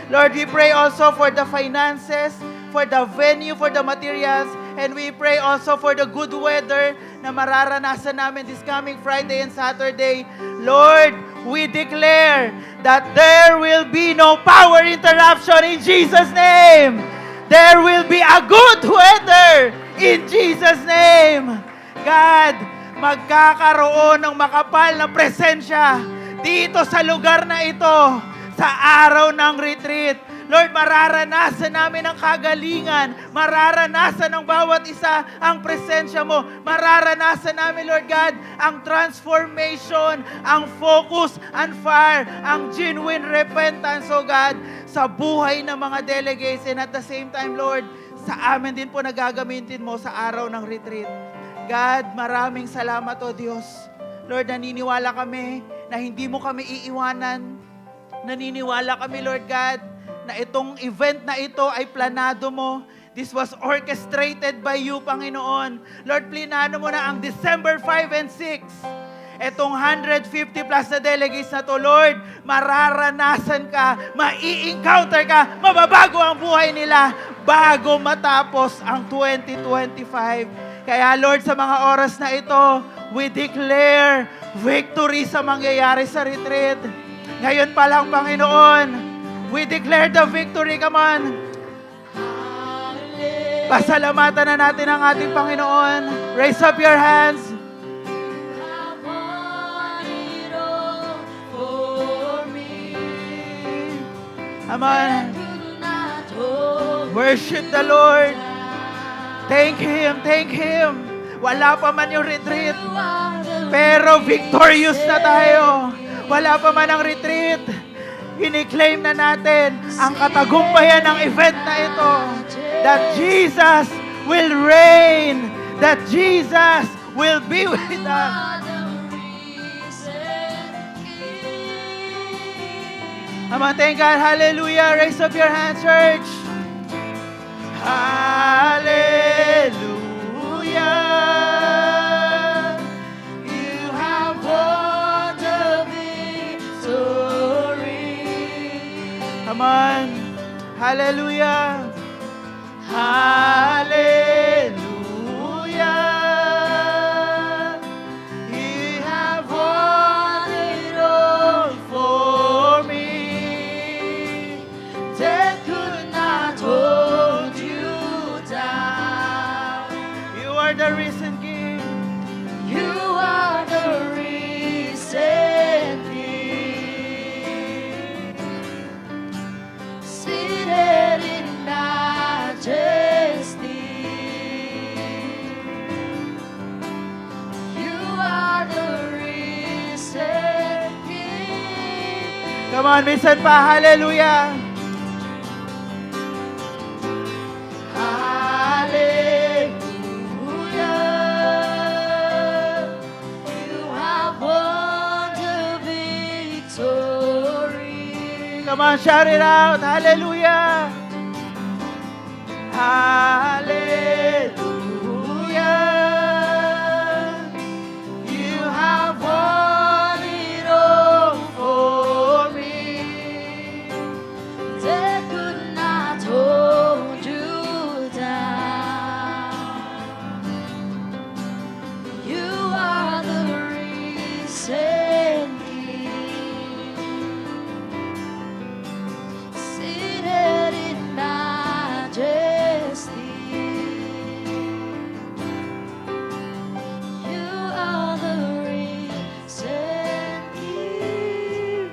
Lord, we pray also for the finances, for the venue, for the materials. And we pray also for the good weather na mararanasan namin this coming Friday and Saturday. Lord, we declare that there will be no power interruption in Jesus' name. There will be a good weather in Jesus' name. God, magkakaroon ng makapal na presensya dito sa lugar na ito sa araw ng retreat. Lord, mararanasan namin ang kagalingan. Mararanasan ng bawat isa ang presensya mo. Mararanasan namin, Lord God, ang transformation, ang focus and fire, ang genuine repentance, oh God, sa buhay ng mga delegates. And at the same time, Lord, sa amin din po nagagamitin mo sa araw ng retreat. God, maraming salamat, oh Diyos. Lord, naniniwala kami na hindi mo kami iiwanan. Naniniwala kami, Lord God, na itong event na ito ay planado mo. This was orchestrated by you, Panginoon. Lord, plinano mo na ang December 5 and 6. Etong 150 plus na delegates na to, Lord, mararanasan ka, mai-encounter ka, mababago ang buhay nila bago matapos ang 2025. Kaya, Lord, sa mga oras na ito, we declare victory sa mangyayari sa retreat. Ngayon pa lang, Panginoon, we declare the victory. Come on. Pasalamatan na natin ang ating Panginoon. Raise up your hands. Come on. Worship the Lord. Thank Him. Thank Him. Wala pa man yung retreat, pero victorious na tayo. Wala pa man ang retreat, ini-claim na natin ang katagumpayan ng event na ito. That Jesus will reign. That Jesus will be with us. Come on, thank God. Hallelujah. Raise up your hands, church. Hallelujah. You have won the victory. Come on. Hallelujah. Hallelujah. You have won it all for me. Death could not hold you down. You are the risen King. You are the risen King. Seated in majesty. You are the risen King. Come on, minsan pa. Hallelujah. Hallelujah. You have won the victory. Come on, shout it out. Hallelujah. Hallelujah. You have won it all for me. Death could not hold you down. You are the risen King, seated in majesty. You are the risen King.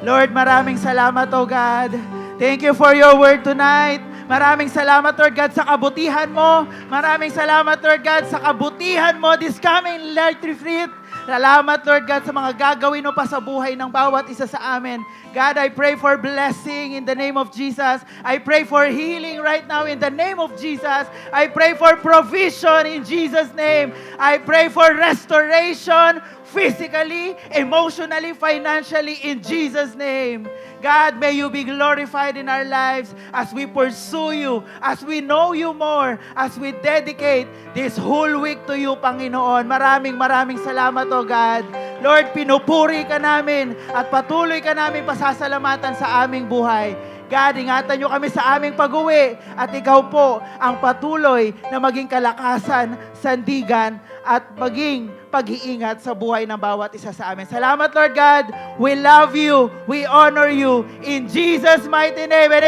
Lord, maraming salamat, O God. Thank you for your word tonight. Maraming salamat, Lord God, sa kabutihan mo. Maraming salamat, Lord God, sa kabutihan mo this coming Light Retreat. Salamat, Lord God, sa mga gagawin mo pa sa buhay ng bawat isa sa amin. God, I pray for blessing in the name of Jesus. I pray for healing right now in the name of Jesus. I pray for provision in Jesus' name. I pray for restoration physically, emotionally, financially, in Jesus' name. God, may you be glorified in our lives as we pursue you, as we know you more, as we dedicate this whole week to you, Panginoon. Maraming salamat, O God. Lord, pinupuri ka namin at patuloy ka namin pasasalamatan sa aming buhay. God, ingatan nyo kami sa aming pag-uwi. At ikaw po ang patuloy na maging kalakasan, sandigan, at maging pag-iingat sa buhay ng bawat isa sa amin. Salamat, Lord God. We love you. We honor you. In Jesus' mighty name. And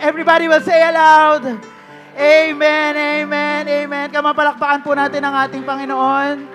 everybody will say aloud, Amen, amen, amen. Kamapalakpakan po natin ang ating Panginoon.